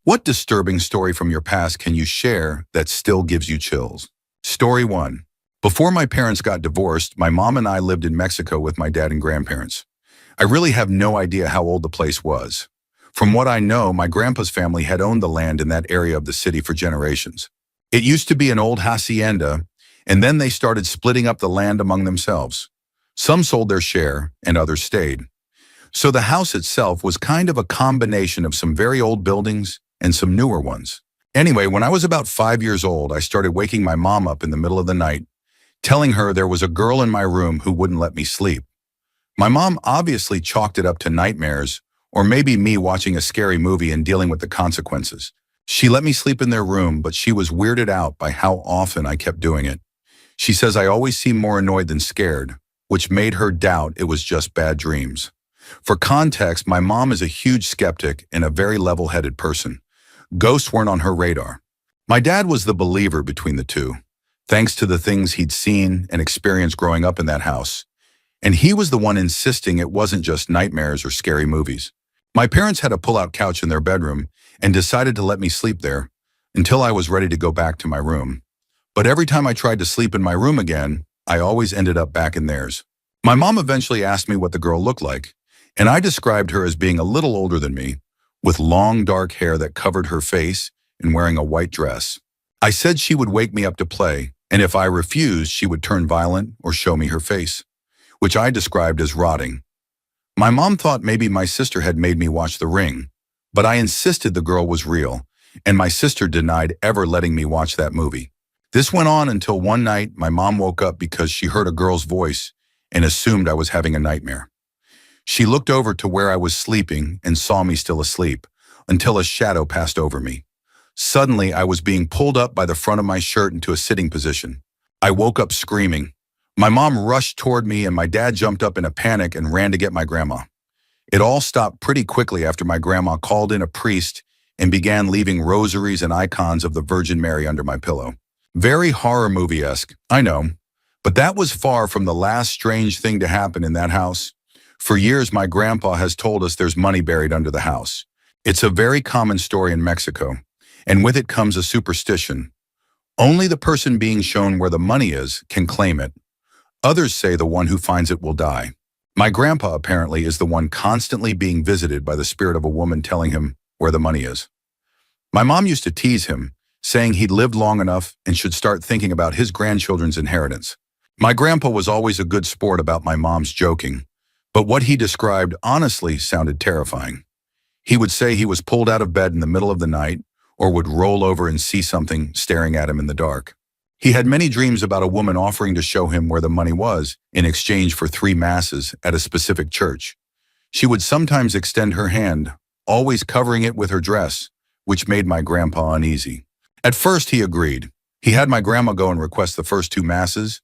What disturbing story from your past can you share that still gives you chills? Story 1. Before my parents got divorced, my mom and I lived in Mexico with my dad and grandparents. I really have no idea how old the place was. From what I know, my grandpa's family had owned the land in that area of the city for generations. It used to be an old hacienda, and then they started splitting up the land among themselves. Some sold their share, and others stayed. So the house itself was kind of a combination of some very old buildings and some newer ones. Anyway, when I was about 5 years old, I started waking my mom up in the middle of the night, telling her there was a girl in my room who wouldn't let me sleep. My mom obviously chalked it up to nightmares, or maybe me watching a scary movie and dealing with the consequences. She let me sleep in their room, but she was weirded out by how often I kept doing it. She says I always seemed more annoyed than scared, which made her doubt it was just bad dreams. For context, my mom is a huge skeptic and a very level-headed person. Ghosts weren't on her radar. My dad was the believer between the two, thanks to the things he'd seen and experienced growing up in that house. And he was the one insisting it wasn't just nightmares or scary movies. My parents had a pull-out couch in their bedroom and decided to let me sleep there until I was ready to go back to my room. But every time I tried to sleep in my room again, I always ended up back in theirs. My mom eventually asked me what the girl looked like, and I described her as being a little older than me, with long dark hair that covered her face and wearing a white dress. I said she would wake me up to play, and if I refused, she would turn violent or show me her face, which I described as rotting. My mom thought maybe my sister had made me watch The Ring, but I insisted the girl was real, and my sister denied ever letting me watch that movie. This went on until one night my mom woke up because she heard a girl's voice and assumed I was having a nightmare. She looked over to where I was sleeping and saw me still asleep, until a shadow passed over me. Suddenly, I was being pulled up by the front of my shirt into a sitting position. I woke up screaming. My mom rushed toward me and my dad jumped up in a panic and ran to get my grandma. It all stopped pretty quickly after my grandma called in a priest and began leaving rosaries and icons of the Virgin Mary under my pillow. Very horror movie-esque, I know, but that was far from the last strange thing to happen in that house. For years, my grandpa has told us there's money buried under the house. It's a very common story in Mexico, and with it comes a superstition. Only the person being shown where the money is can claim it. Others say the one who finds it will die. My grandpa apparently is the one constantly being visited by the spirit of a woman telling him where the money is. My mom used to tease him, saying he'd lived long enough and should start thinking about his grandchildren's inheritance. My grandpa was always a good sport about my mom's joking, but what he described honestly sounded terrifying. He would say he was pulled out of bed in the middle of the night or would roll over and see something staring at him in the dark. He had many dreams about a woman offering to show him where the money was in exchange for 3 masses at a specific church. She would sometimes extend her hand, always covering it with her dress, which made my grandpa uneasy. At first, he agreed. He had my grandma go and request the first 2 masses,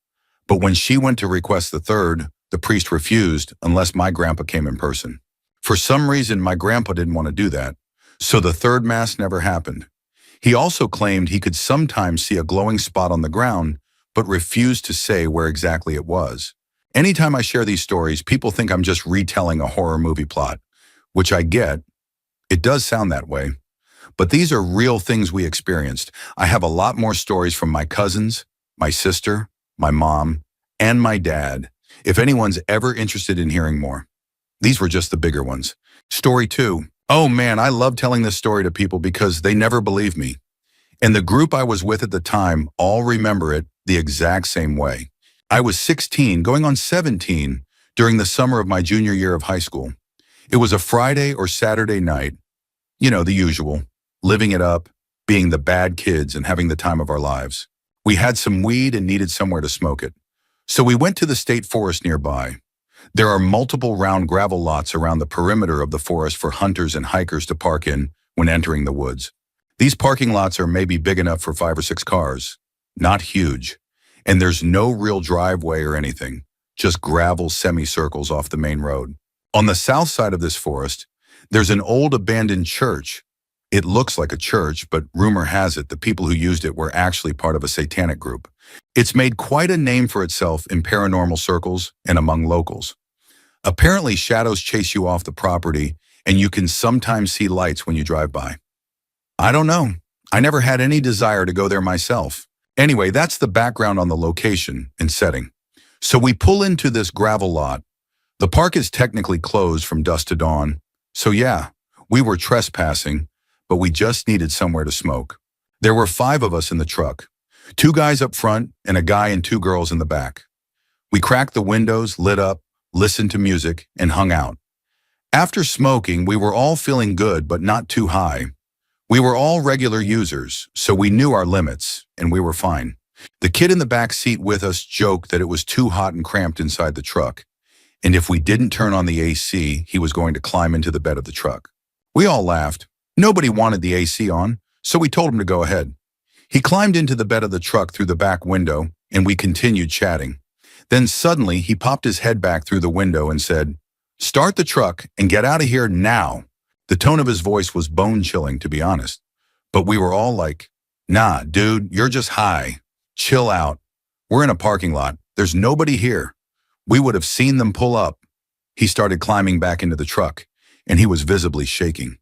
but when she went to request the third, the priest refused unless my grandpa came in person. For some reason, my grandpa didn't want to do that, so the third mass never happened. He also claimed he could sometimes see a glowing spot on the ground, but refused to say where exactly it was. Anytime I share these stories, people think I'm just retelling a horror movie plot, which I get. It does sound that way. But these are real things we experienced. I have a lot more stories from my cousins, my sister, my mom, and my dad, if anyone's ever interested in hearing more. These were just the bigger ones. Story 2. Oh man, I love telling this story to people because they never believe me. And the group I was with at the time all remember it the exact same way. I was 16, going on 17, during the summer of my junior year of high school. It was a Friday or Saturday night. You know, the usual. Living it up, being the bad kids and having the time of our lives. We had some weed and needed somewhere to smoke it. So we went to the state forest nearby. There are multiple round gravel lots around the perimeter of the forest for hunters and hikers to park in when entering the woods. These parking lots are maybe big enough for 5 or 6 cars, not huge, and there's no real driveway or anything, just gravel semicircles off the main road. On the south side of this forest, there's an old abandoned church. It looks like a church, but rumor has it the people who used it were actually part of a satanic group. It's made quite a name for itself in paranormal circles and among locals. Apparently, shadows chase you off the property, and you can sometimes see lights when you drive by. I don't know. I never had any desire to go there myself. Anyway, that's the background on the location and setting. So we pull into this gravel lot. The park is technically closed from dusk to dawn. So yeah, we were trespassing, but we just needed somewhere to smoke. There were 5 of us in the truck. 2 guys up front and a guy and 2 girls in the back. We cracked the windows, lit up, listened to music, and hung out. After smoking, we were all feeling good but not too high. We were all regular users, so we knew our limits, and we were fine. The kid in the back seat with us joked that it was too hot and cramped inside the truck, and if we didn't turn on the AC, he was going to climb into the bed of the truck. We all laughed. Nobody wanted the AC on, so we told him to go ahead. He climbed into the bed of the truck through the back window, and we continued chatting. Then suddenly, he popped his head back through the window and said, "Start the truck and get out of here now." The tone of his voice was bone-chilling, to be honest. But we were all like, "Nah, dude, you're just high. Chill out. We're in a parking lot. There's nobody here. We would have seen them pull up." He started climbing back into the truck, and he was visibly shaking.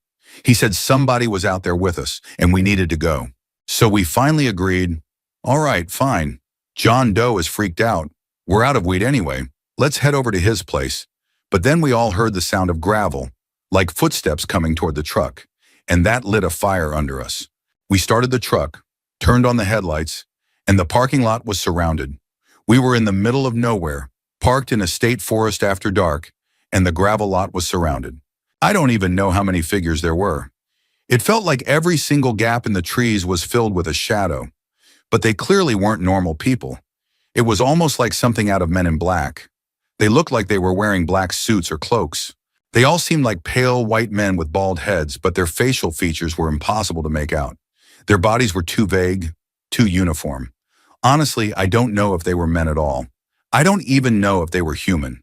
He said somebody was out there with us, and we needed to go. So we finally agreed, "All right, fine. John Doe is freaked out. We're out of weed anyway. Let's head over to his place." But then we all heard the sound of gravel, like footsteps coming toward the truck, and that lit a fire under us. We started the truck, turned on the headlights, and the parking lot was surrounded. We were in the middle of nowhere, parked in a state forest after dark, and the gravel lot was surrounded. I don't even know how many figures there were. It felt like every single gap in the trees was filled with a shadow, but they clearly weren't normal people. It was almost like something out of Men in Black. They looked like they were wearing black suits or cloaks. They all seemed like pale white men with bald heads, but their facial features were impossible to make out. Their bodies were too vague, too uniform. Honestly, I don't know if they were men at all. I don't even know if they were human.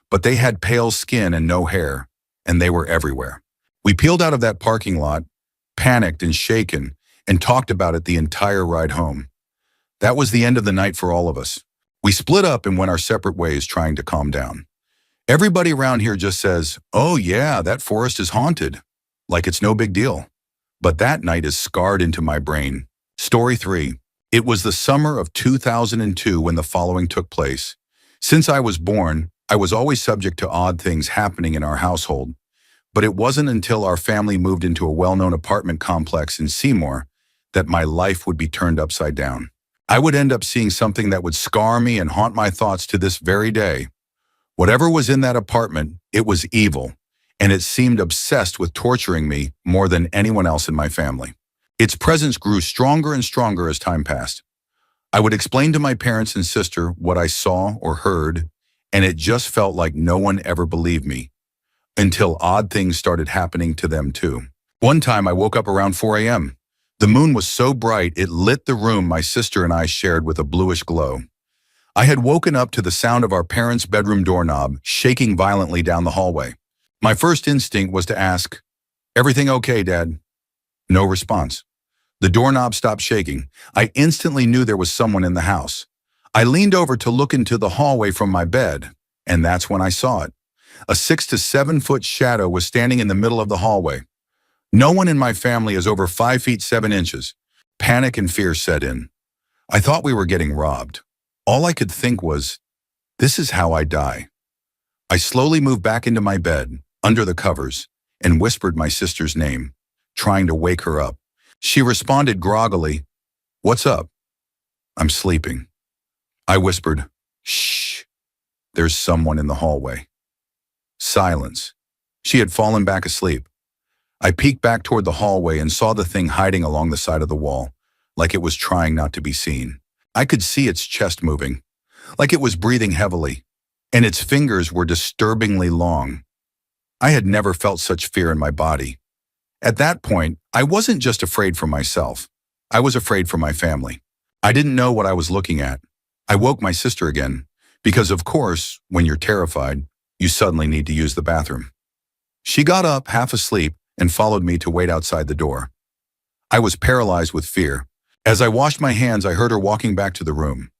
But they had pale skin and no hair, and they were everywhere. We peeled out of that parking lot, panicked and shaken, and talked about it the entire ride home. That was the end of the night for all of us. We split up and went our separate ways trying to calm down. Everybody around here just says, "Oh yeah, that forest is haunted," like it's no big deal. But that night is scarred into my brain. Story 3. It was the summer of 2002 when the following took place. Since I was born, I was always subject to odd things happening in our household. But it wasn't until our family moved into a well-known apartment complex in Seymour that my life would be turned upside down. I would end up seeing something that would scar me and haunt my thoughts to this very day. Whatever was in that apartment, it was evil, and it seemed obsessed with torturing me more than anyone else in my family. Its presence grew stronger and stronger as time passed. I would explain to my parents and sister what I saw or heard, and it just felt like no one ever believed me, until odd things started happening to them too. One time I woke up around 4 a.m. The moon was so bright it lit the room my sister and I shared with a bluish glow. I had woken up to the sound of our parents' bedroom doorknob shaking violently down the hallway. My first instinct was to ask, "Everything okay, Dad?" No response. The doorknob stopped shaking. I instantly knew there was someone in the house. I leaned over to look into the hallway from my bed, and that's when I saw it. A 6 to 7 foot shadow was standing in the middle of the hallway. No one in my family is over 5 feet 7 inches. Panic and fear set in. I thought we were getting robbed. All I could think was, this is how I die. I slowly moved back into my bed, under the covers, and whispered my sister's name, trying to wake her up. She responded groggily, "What's up?" "I'm sleeping." I whispered, "Shh, there's someone in the hallway." Silence. She had fallen back asleep. I peeked back toward the hallway and saw the thing hiding along the side of the wall, like it was trying not to be seen. I could see its chest moving, like it was breathing heavily, and its fingers were disturbingly long. I had never felt such fear in my body. At that point, I wasn't just afraid for myself. I was afraid for my family. I didn't know what I was looking at. I woke my sister again, because of course, when you're terrified, you suddenly need to use the bathroom. She got up, half asleep, and followed me to wait outside the door. I was paralyzed with fear. As I washed my hands, I heard her walking back to the room.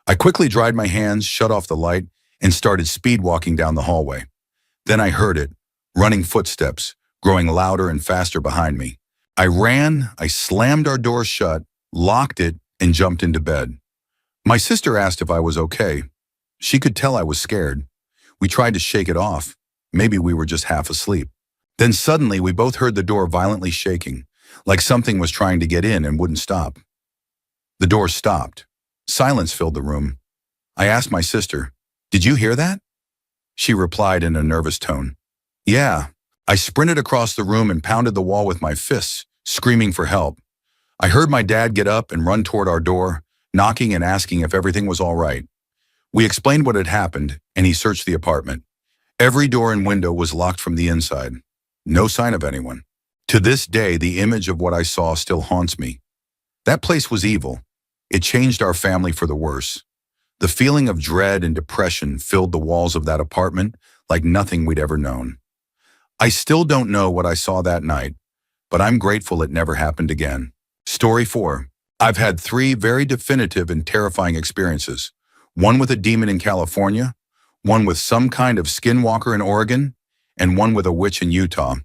I quickly dried my hands, shut off the light, and started speed walking down the hallway. Then I heard it, running footsteps, growing louder and faster behind me. I ran, I slammed our door shut, locked it, and jumped into bed. My sister asked if I was okay. She could tell I was scared. We tried to shake it off. Maybe we were just half asleep. Then suddenly we both heard the door violently shaking, like something was trying to get in and wouldn't stop. The door stopped. Silence filled the room. I asked my sister, "Did you hear that?" She replied in a nervous tone, "Yeah." I sprinted across the room and pounded the wall with my fists, screaming for help. I heard my dad get up and run toward our door, knocking and asking if everything was all right. We explained what had happened, and he searched the apartment. Every door and window was locked from the inside. No sign of anyone. To this day, the image of what I saw still haunts me. That place was evil. It changed our family for the worse. The feeling of dread and depression filled the walls of that apartment like nothing we'd ever known. I still don't know what I saw that night, but I'm grateful it never happened again. Story 4. I've had 3 very definitive and terrifying experiences. One with a demon in California, one with some kind of skinwalker in Oregon, and one with a witch in Utah.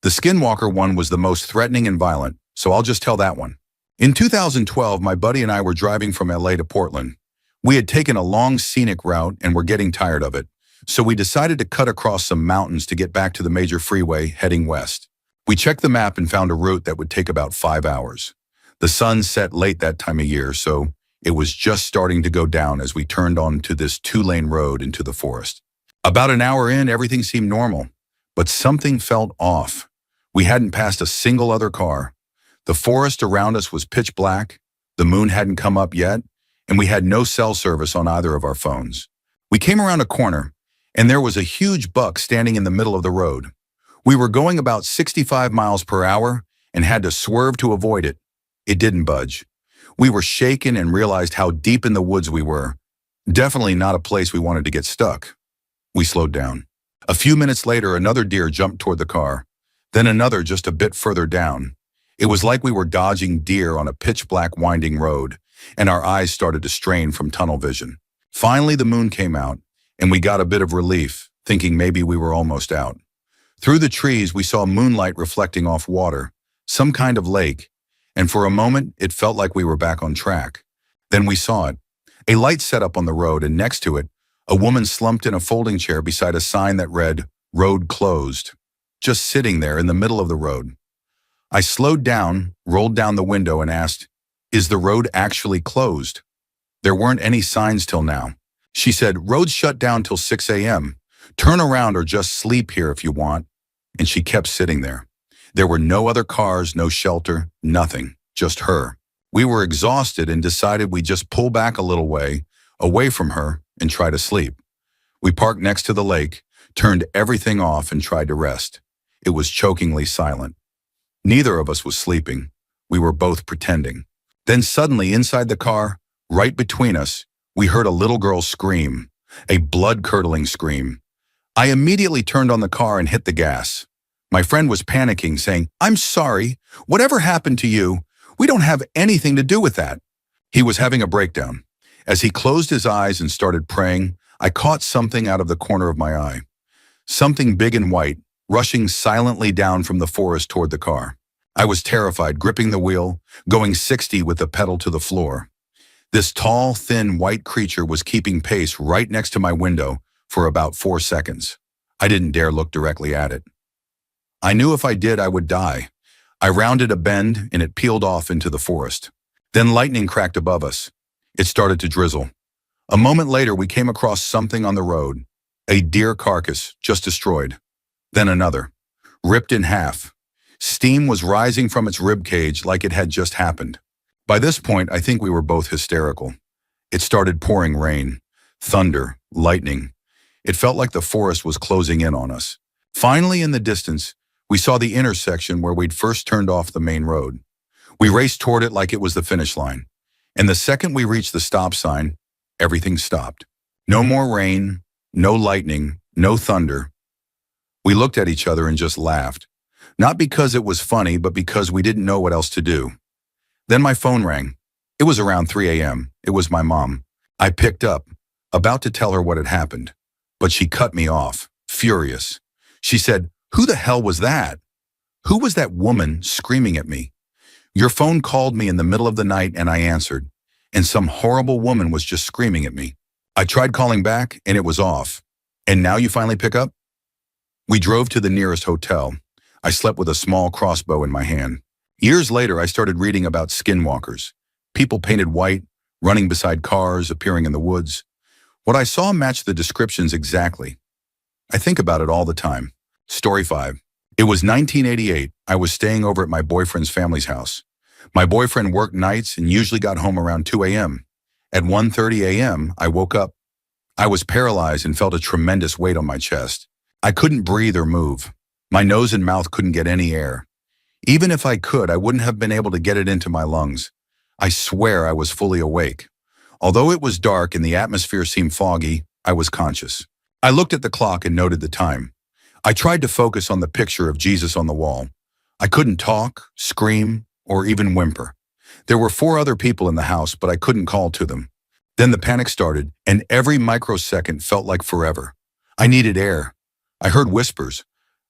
The skinwalker one was the most threatening and violent, so I'll just tell that one. In 2012, my buddy and I were driving from LA to Portland. We had taken a long scenic route and were getting tired of it, so we decided to cut across some mountains to get back to the major freeway heading west. We checked the map and found a route that would take about 5 hours. The sun set late that time of year, so it was just starting to go down as we turned onto this 2-lane road into the forest. About an hour in, everything seemed normal, but something felt off. We hadn't passed a single other car. The forest around us was pitch black, the moon hadn't come up yet, and we had no cell service on either of our phones. We came around a corner, and there was a huge buck standing in the middle of the road. We were going about 65 miles per hour and had to swerve to avoid it. It didn't budge. We were shaken and realized how deep in the woods we were. Definitely not a place we wanted to get stuck. We slowed down. A few minutes later, another deer jumped toward the car, then another just a bit further down. It was like we were dodging deer on a pitch-black winding road, and our eyes started to strain from tunnel vision. Finally, the moon came out, and we got a bit of relief, thinking maybe we were almost out. Through the trees, we saw moonlight reflecting off water, some kind of lake, and for a moment, it felt like we were back on track. Then we saw it. A light set up on the road, and next to it, a woman slumped in a folding chair beside a sign that read, "Road Closed," just sitting there in the middle of the road. I slowed down, rolled down the window, and asked, "Is the road actually closed?" There weren't any signs till now. She said, "Road's shut down till 6 a.m. Turn around or just sleep here if you want." And she kept sitting there. There were no other cars, no shelter, nothing, just her. We were exhausted and decided we'd just pull back a little way, away from her, and try to sleep. We parked next to the lake, turned everything off, and tried to rest. It was chokingly silent. Neither of us was sleeping. We were both pretending. Then suddenly, inside the car, right between us, we heard a little girl scream, a blood-curdling scream. I immediately turned on the car and hit the gas. My friend was panicking, saying, "I'm sorry. Whatever happened to you? We don't have anything to do with that." He was having a breakdown. As he closed his eyes and started praying, I caught something out of the corner of my eye. Something big and white, rushing silently down from the forest toward the car. I was terrified, gripping the wheel, going 60 with the pedal to the floor. This tall, thin, white creature was keeping pace right next to my window for about 4 seconds. I didn't dare look directly at it. I knew if I did, I would die. I rounded a bend and it peeled off into the forest. Then lightning cracked above us. It started to drizzle. A moment later, we came across something on the road. A deer carcass, just destroyed. Then another, ripped in half. Steam was rising from its rib cage like it had just happened. By this point, I think we were both hysterical. It started pouring rain, thunder, lightning. It felt like the forest was closing in on us. Finally, in the distance, we saw the intersection where we'd first turned off the main road. We raced toward it like it was the finish line. And the second we reached the stop sign, everything stopped. No more rain, no lightning, no thunder. We looked at each other and just laughed. Not because it was funny, but because we didn't know what else to do. Then my phone rang. It was around 3 a.m. It was my mom. I picked up, about to tell her what had happened. But she cut me off, furious. She said, "Who the hell was that?" Who was that woman screaming at me? Your phone called me in the middle of the night and I answered, and some horrible woman was just screaming at me. I tried calling back and it was off. And now you finally pick up? We drove to the nearest hotel. I slept with a small crossbow in my hand. Years later, I started reading about skinwalkers. People painted white, running beside cars, appearing in the woods. What I saw matched the descriptions exactly. I think about it all the time. Story 5. It was 1988. I was staying over at my boyfriend's family's house. My boyfriend worked nights and usually got home around 2 a.m. At 1:30 a.m., I woke up. I was paralyzed and felt a tremendous weight on my chest. I couldn't breathe or move. My nose and mouth couldn't get any air. Even if I could, I wouldn't have been able to get it into my lungs. I swear I was fully awake. Although it was dark and the atmosphere seemed foggy, I was conscious. I looked at the clock and noted the time. I tried to focus on the picture of Jesus on the wall. I couldn't talk, scream, or even whimper. There were 4 other people in the house, but I couldn't call to them. Then the panic started, and every microsecond felt like forever. I needed air. I heard whispers,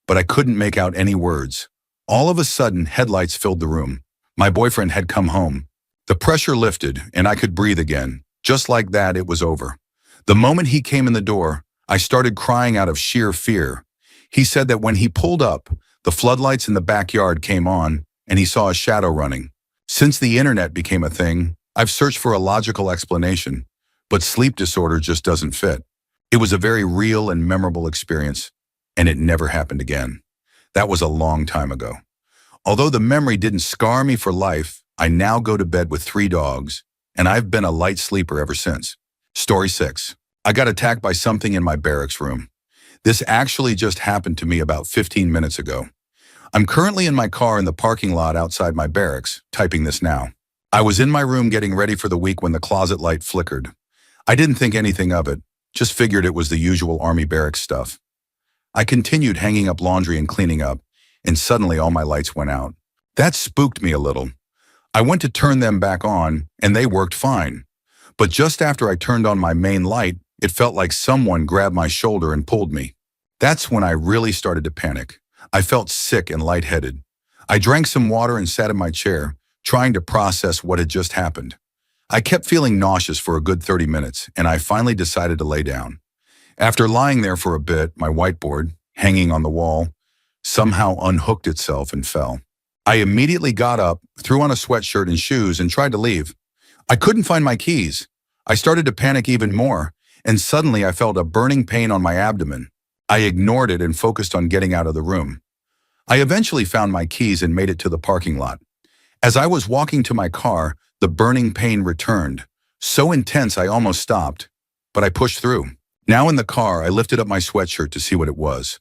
but I couldn't make out any words. All of a sudden, headlights filled the room. My boyfriend had come home. The pressure lifted, and I could breathe again. Just like that, it was over. The moment he came in the door, I started crying out of sheer fear. He said that when he pulled up, the floodlights in the backyard came on, and he saw a shadow running. Since the internet became a thing, I've searched for a logical explanation, but sleep disorder just doesn't fit. It was a very real and memorable experience, and it never happened again. That was a long time ago. Although the memory didn't scar me for life, I now go to bed with 3 dogs, and I've been a light sleeper ever since. Story 6. I got attacked by something in my barracks room. This actually just happened to me about 15 minutes ago. I'm currently in my car in the parking lot outside my barracks, typing this now. I was in my room getting ready for the week when the closet light flickered. I didn't think anything of it, just figured it was the usual army barracks stuff. I continued hanging up laundry and cleaning up, and suddenly all my lights went out. That spooked me a little. I went to turn them back on, and they worked fine. But just after I turned on my main light, it felt like someone grabbed my shoulder and pulled me. That's when I really started to panic. I felt sick and lightheaded. I drank some water and sat in my chair, trying to process what had just happened. I kept feeling nauseous for a good 30 minutes, and I finally decided to lay down. After lying there for a bit, my whiteboard, hanging on the wall, somehow unhooked itself and fell. I immediately got up, threw on a sweatshirt and shoes, and tried to leave. I couldn't find my keys. I started to panic even more, and suddenly I felt a burning pain on my abdomen. I ignored it and focused on getting out of the room. I eventually found my keys and made it to the parking lot. As I was walking to my car, the burning pain returned. So intense I almost stopped, but I pushed through. Now in the car, I lifted up my sweatshirt to see what it was.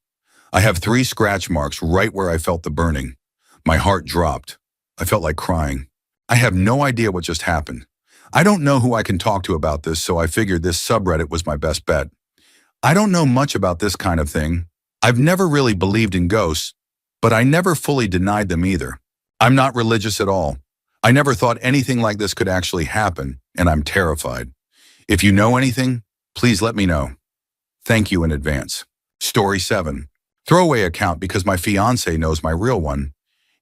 I have 3 scratch marks right where I felt the burning. My heart dropped. I felt like crying. I have no idea what just happened. I don't know who I can talk to about this, so I figured this subreddit was my best bet. I don't know much about this kind of thing. I've never really believed in ghosts, but I never fully denied them either. I'm not religious at all. I never thought anything like this could actually happen, and I'm terrified. If you know anything, please let me know. Thank you in advance. Story 7. Throwaway account because my fiancé knows my real one,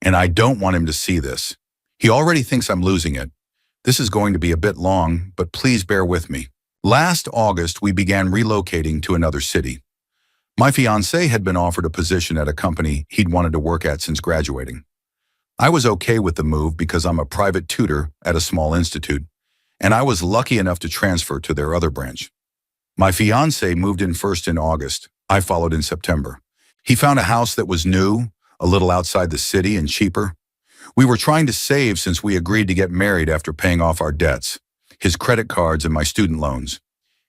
and I don't want him to see this. He already thinks I'm losing it. This is going to be a bit long, but please bear with me. Last August, we began relocating to another city. My fiancé had been offered a position at a company he'd wanted to work at since graduating. I was okay with the move because I'm a private tutor at a small institute, and I was lucky enough to transfer to their other branch. My fiancé moved in first in August. I followed in September. He found a house that was new, a little outside the city and cheaper. We were trying to save since we agreed to get married after paying off our debts, his credit cards and my student loans.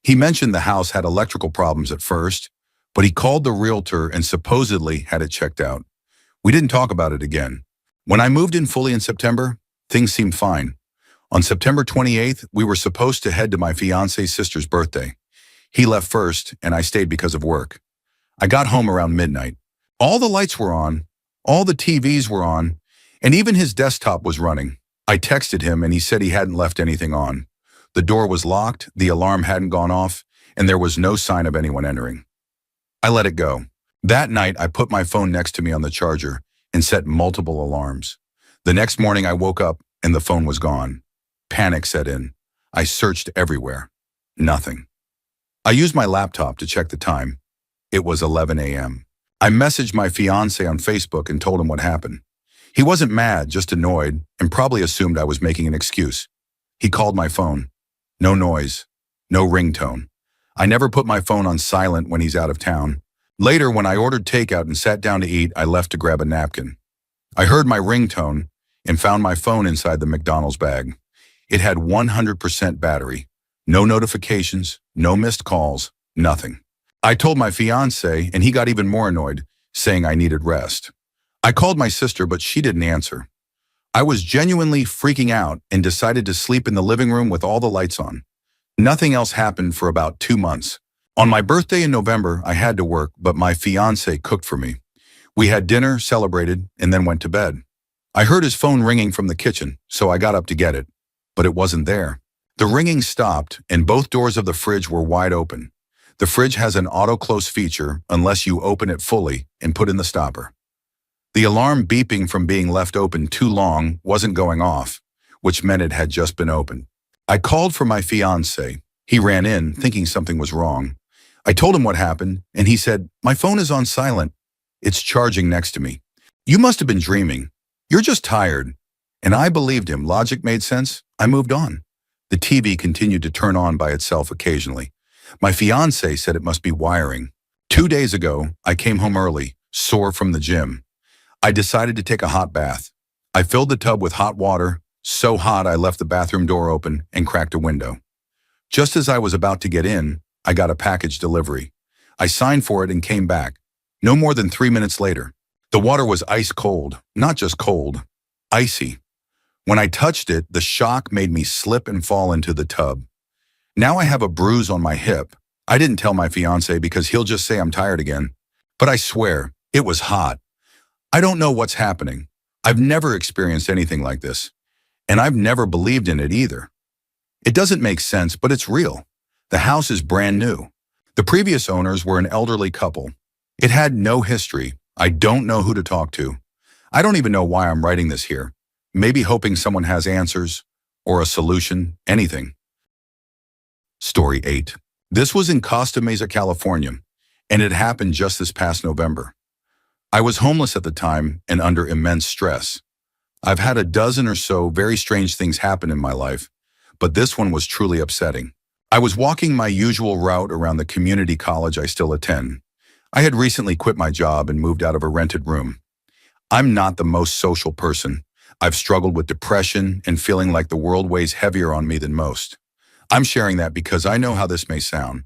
He mentioned the house had electrical problems at first, but he called the realtor and supposedly had it checked out. We didn't talk about it again. When I moved in fully in September, things seemed fine. On September 28th, we were supposed to head to my fiancé's sister's birthday. He left first, and I stayed because of work. I got home around midnight. All the lights were on, all the TVs were on, and even his desktop was running. I texted him, and he said he hadn't left anything on. The door was locked, the alarm hadn't gone off, and there was no sign of anyone entering. I let it go. That night, I put my phone next to me on the charger, and set multiple alarms. The next morning I woke up and the phone was gone. Panic set in. I searched everywhere. Nothing. I used my laptop to check the time. It was 11 a.m. I messaged my fiance on Facebook and told him what happened. He wasn't mad, just annoyed, and probably assumed I was making an excuse. He called my phone. No noise. No ringtone. I never put my phone on silent when he's out of town. Later, when I ordered takeout and sat down to eat, I left to grab a napkin. I heard my ringtone and found my phone inside the McDonald's bag. It had 100% battery. No notifications, no missed calls, nothing. I told my fiance, and he got even more annoyed, saying I needed rest. I called my sister, but she didn't answer. I was genuinely freaking out and decided to sleep in the living room with all the lights on. Nothing else happened for about 2 months. On my birthday in November, I had to work, but my fiance cooked for me. We had dinner, celebrated, and then went to bed. I heard his phone ringing from the kitchen, so I got up to get it, but it wasn't there. The ringing stopped, and both doors of the fridge were wide open. The fridge has an auto-close feature unless you open it fully and put in the stopper. The alarm beeping from being left open too long wasn't going off, which meant it had just been opened. I called for my fiance. He ran in, thinking something was wrong. I told him what happened, and he said, "My phone is on silent. It's charging next to me." "You must have been dreaming. You're just tired." And I believed him. Logic made sense. I moved on. The TV continued to turn on by itself occasionally. My fiance said it must be wiring. 2 days ago, I came home early, sore from the gym. I decided to take a hot bath. I filled the tub with hot water, so hot I left the bathroom door open and cracked a window. Just as I was about to get in, I got a package delivery. I signed for it and came back. No more than 3 minutes later. The water was ice cold, not just cold, icy. When I touched it, the shock made me slip and fall into the tub. Now I have a bruise on my hip. I didn't tell my fiance because he'll just say I'm tired again. But I swear, it was hot. I don't know what's happening. I've never experienced anything like this. And I've never believed in it either. It doesn't make sense, but it's real. The house is brand new. The previous owners were an elderly couple. It had no history. I don't know who to talk to. I don't even know why I'm writing this here. Maybe hoping someone has answers or a solution, anything. Story 8. This was in Costa Mesa, California, and it happened just this past November. I was homeless at the time and under immense stress. I've had a dozen or so very strange things happen in my life, but this one was truly upsetting. I was walking my usual route around the community college I still attend. I had recently quit my job and moved out of a rented room. I'm not the most social person. I've struggled with depression and feeling like the world weighs heavier on me than most. I'm sharing that because I know how this may sound,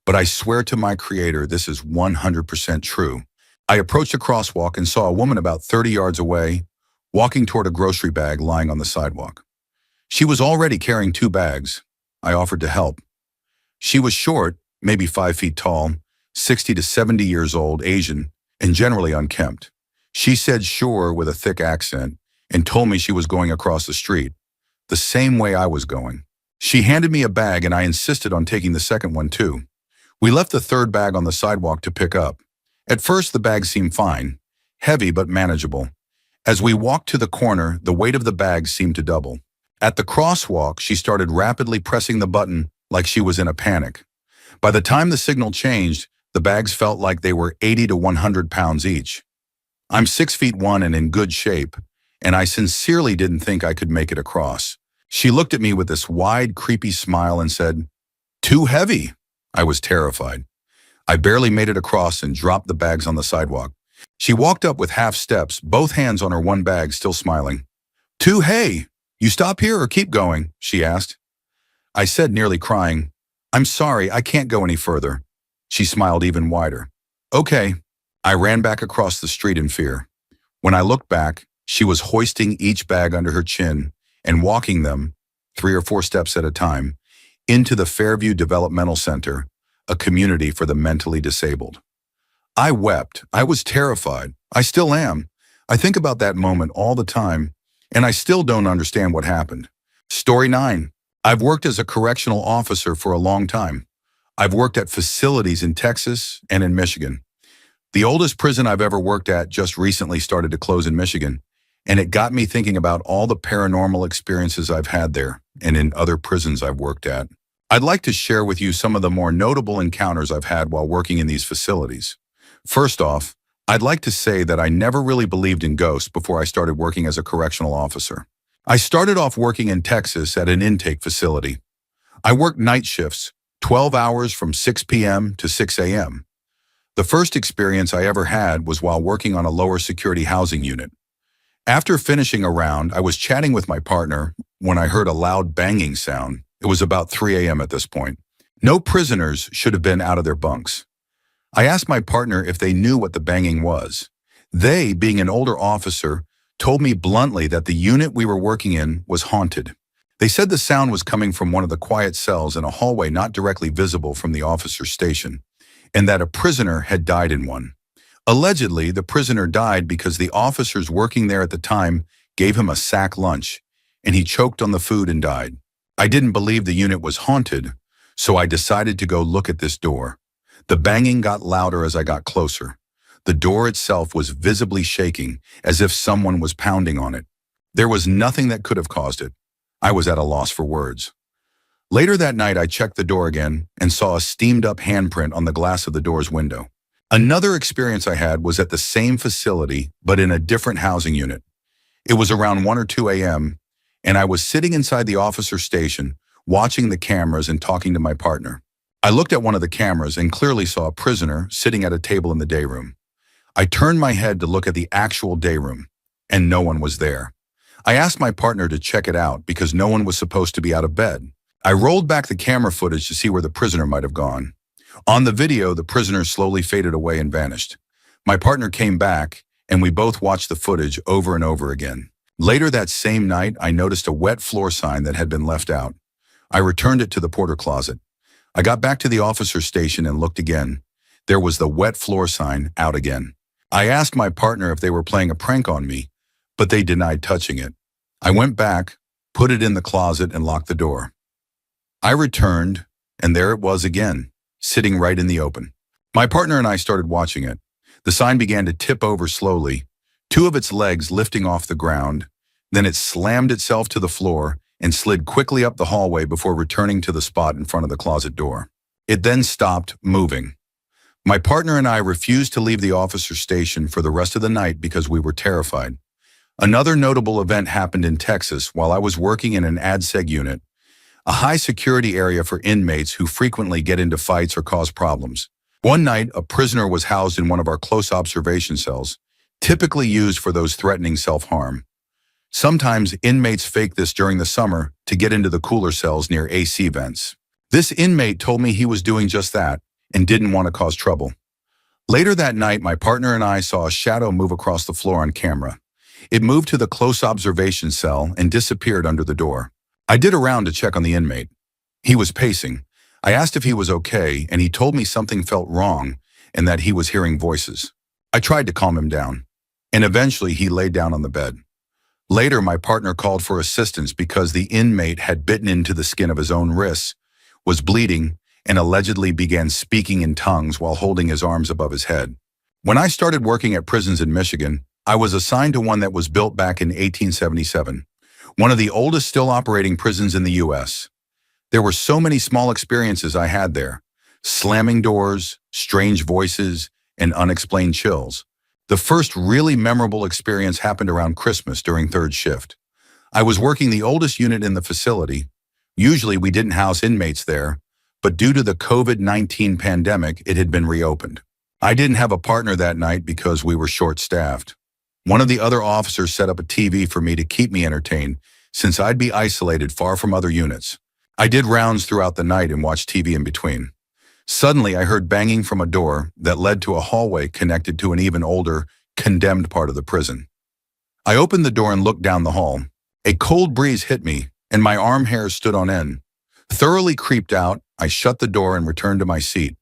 but I swear to my creator this is 100% true. I approached a crosswalk and saw a woman about 30 yards away, walking toward a grocery bag lying on the sidewalk. She was already carrying 2 bags. I offered to help. She was short, maybe 5 feet tall, 60 to 70 years old, Asian, and generally unkempt. She said sure with a thick accent and told me she was going across the street, the same way I was going. She handed me a bag and I insisted on taking the second one too. We left the third bag on the sidewalk to pick up. At first the bag seemed fine, heavy but manageable. As we walked to the corner, the weight of the bag seemed to double. At the crosswalk, she started rapidly pressing the button like she was in a panic. By the time the signal changed, the bags felt like they were 80 to 100 pounds each. I'm 6'1" and in good shape, and I sincerely didn't think I could make it across. She looked at me with this wide, creepy smile and said, "Too heavy." I was terrified. I barely made it across and dropped the bags on the sidewalk. She walked up with half steps, both hands on her one bag, still smiling. "Hey, you stop here or keep going?" she asked. I said, nearly crying, "I'm sorry, I can't go any further." She smiled even wider. "Okay." I ran back across the street in fear. When I looked back, she was hoisting each bag under her chin and walking them, 3 or 4 steps at a time, into the Fairview Developmental Center, a community for the mentally disabled. I wept. I was terrified. I still am. I think about that moment all the time, and I still don't understand what happened. Story 9. I've worked as a correctional officer for a long time. I've worked at facilities in Texas and in Michigan. The oldest prison I've ever worked at just recently started to close in Michigan, and it got me thinking about all the paranormal experiences I've had there and in other prisons I've worked at. I'd like to share with you some of the more notable encounters I've had while working in these facilities. First off, I'd like to say that I never really believed in ghosts before I started working as a correctional officer. I started off working in Texas at an intake facility. I worked night shifts, 12 hours from 6 p.m. to 6 a.m. The first experience I ever had was while working on a lower security housing unit. After finishing a round, I was chatting with my partner when I heard a loud banging sound. It was about 3 a.m. at this point. No prisoners should have been out of their bunks. I asked my partner if they knew what the banging was. They, being an older officer, told me bluntly that the unit we were working in was haunted. They said the sound was coming from one of the quiet cells in a hallway not directly visible from the officer's station, and that a prisoner had died in one. Allegedly, the prisoner died because the officers working there at the time gave him a sack lunch, and he choked on the food and died. I didn't believe the unit was haunted, so I decided to go look at this door. The banging got louder as I got closer. The door itself was visibly shaking, as if someone was pounding on it. There was nothing that could have caused it. I was at a loss for words. Later that night, I checked the door again and saw a steamed-up handprint on the glass of the door's window. Another experience I had was at the same facility, but in a different housing unit. It was around 1 or 2 a.m., and I was sitting inside the officer's station, watching the cameras and talking to my partner. I looked at one of the cameras and clearly saw a prisoner sitting at a table in the day room. I turned my head to look at the actual day room, and no one was there. I asked my partner to check it out because no one was supposed to be out of bed. I rolled back the camera footage to see where the prisoner might have gone. On the video, the prisoner slowly faded away and vanished. My partner came back, and we both watched the footage over and over again. Later that same night, I noticed a wet floor sign that had been left out. I returned it to the porter closet. I got back to the officer's station and looked again. There was the wet floor sign out again. I asked my partner if they were playing a prank on me, but they denied touching it. I went back, put it in the closet, and locked the door. I returned, and there it was again, sitting right in the open. My partner and I started watching it. The sign began to tip over slowly, two of its legs lifting off the ground. Then it slammed itself to the floor and slid quickly up the hallway before returning to the spot in front of the closet door. It then stopped moving. My partner and I refused to leave the officer's station for the rest of the night because we were terrified. Another notable event happened in Texas while I was working in an ADSEG unit, a high-security area for inmates who frequently get into fights or cause problems. One night, a prisoner was housed in one of our close observation cells, typically used for those threatening self-harm. Sometimes inmates fake this during the summer to get into the cooler cells near AC vents. This inmate told me he was doing just that and didn't want to cause trouble. Later that night, my partner and I saw a shadow move across the floor on camera. It moved to the close observation cell and disappeared under the door. I did a round to check on the inmate. He was pacing. I asked if he was okay, and he told me something felt wrong and that he was hearing voices. I tried to calm him down, and eventually he laid down on the bed. Later, my partner called for assistance because the inmate had bitten into the skin of his own wrists, was bleeding, and allegedly began speaking in tongues while holding his arms above his head. When I started working at prisons in Michigan, I was assigned to one that was built back in 1877. One of the oldest still operating prisons in the U.S. There were so many small experiences I had there. Slamming doors, strange voices, and unexplained chills. The first really memorable experience happened around Christmas during third shift. I was working the oldest unit in the facility. Usually we didn't house inmates there, but due to the COVID-19 pandemic, it had been reopened. I didn't have a partner that night because we were short-staffed. One of the other officers set up a TV for me to keep me entertained, since I'd be isolated far from other units. I did rounds throughout the night and watched TV in between. Suddenly, I heard banging from a door that led to a hallway connected to an even older, condemned part of the prison. I opened the door and looked down the hall. A cold breeze hit me, and my arm hairs stood on end. Thoroughly creeped out, I shut the door and returned to my seat.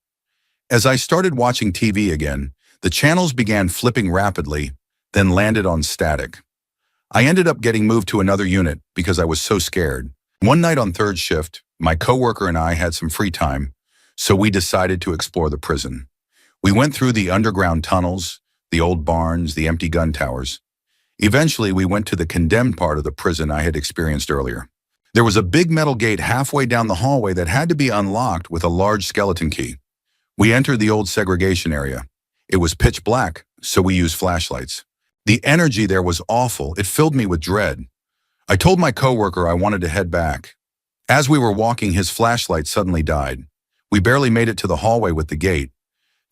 As I started watching TV again, the channels began flipping rapidly, then landed on static. I ended up getting moved to another unit because I was so scared. One night on third shift, my coworker and I had some free time, so we decided to explore the prison. We went through the underground tunnels, the old barns, the empty gun towers. Eventually, we went to the condemned part of the prison I had experienced earlier. There was a big metal gate halfway down the hallway that had to be unlocked with a large skeleton key. We entered the old segregation area. It was pitch black, so we used flashlights. The energy there was awful. It filled me with dread. I told my coworker I wanted to head back. As we were walking, his flashlight suddenly died. We barely made it to the hallway with the gate.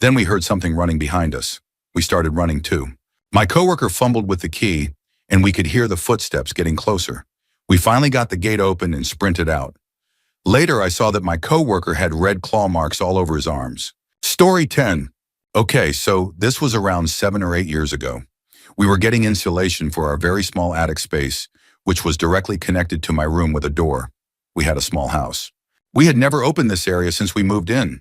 Then we heard something running behind us. We started running too. My coworker fumbled with the key, and we could hear the footsteps getting closer. We finally got the gate open and sprinted out. Later, I saw that my coworker had red claw marks all over his arms. Story 10. Okay, so this was around 7 or 8 years ago. We were getting insulation for our very small attic space, which was directly connected to my room with a door. We had a small house. We had never opened this area since we moved in.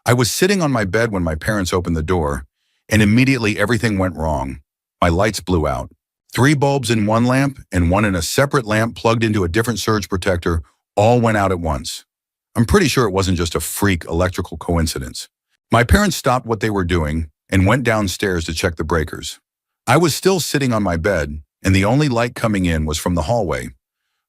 I was sitting on my bed when my parents opened the door, and immediately everything went wrong. My lights blew out. 3 bulbs in one lamp and one in a separate lamp plugged into a different surge protector all went out at once. I'm pretty sure it wasn't just a freak electrical coincidence. My parents stopped what they were doing and went downstairs to check the breakers. I was still sitting on my bed, and the only light coming in was from the hallway.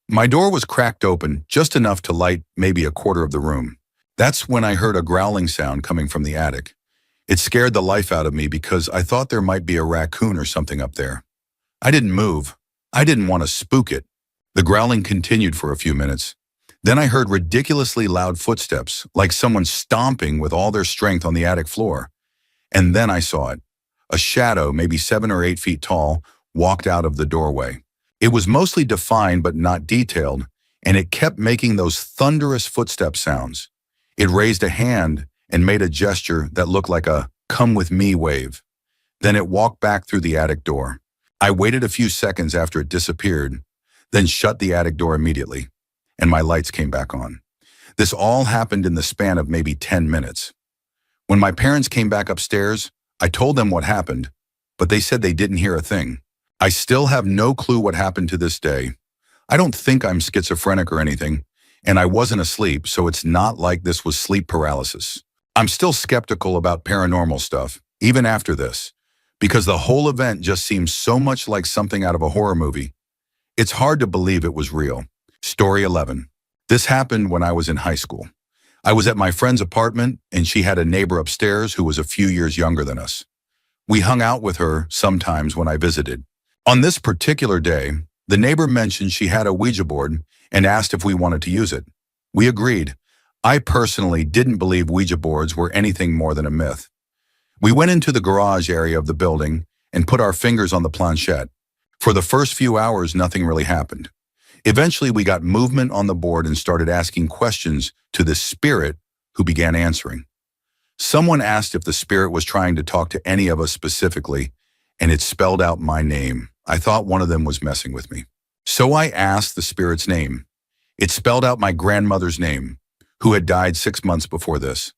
My door was cracked open, just enough to light maybe a quarter of the room. That's when I heard a growling sound coming from the attic. It scared the life out of me because I thought there might be a raccoon or something up there. I didn't move. I didn't want to spook it. The growling continued for a few minutes. Then I heard ridiculously loud footsteps, like someone stomping with all their strength on the attic floor. And then I saw it. A shadow, maybe 7 or 8 feet tall, walked out of the doorway. It was mostly defined but not detailed, and it kept making those thunderous footstep sounds. It raised a hand and made a gesture that looked like a "come with me" wave. Then it walked back through the attic door. I waited a few seconds after it disappeared, then shut the attic door immediately, and my lights came back on. This all happened in the span of maybe 10 minutes. When my parents came back upstairs, I told them what happened, but they said they didn't hear a thing. I still have no clue what happened to this day. I don't think I'm schizophrenic or anything, and I wasn't asleep, so it's not like this was sleep paralysis. I'm still skeptical about paranormal stuff, even after this, because the whole event just seems so much like something out of a horror movie. It's hard to believe it was real. Story 11. This happened when I was in high school. I was at my friend's apartment, and she had a neighbor upstairs who was a few years younger than us. We hung out with her sometimes when I visited. On this particular day, the neighbor mentioned she had a Ouija board and asked if we wanted to use it. We agreed. I personally didn't believe Ouija boards were anything more than a myth. We went into the garage area of the building and put our fingers on the planchette. For the first few hours, nothing really happened. Eventually, we got movement on the board and started asking questions to the spirit, who began answering. Someone asked if the spirit was trying to talk to any of us specifically, and it spelled out my name. I thought one of them was messing with me. So I asked the spirit's name. It spelled out my grandmother's name, who had died 6 months before this.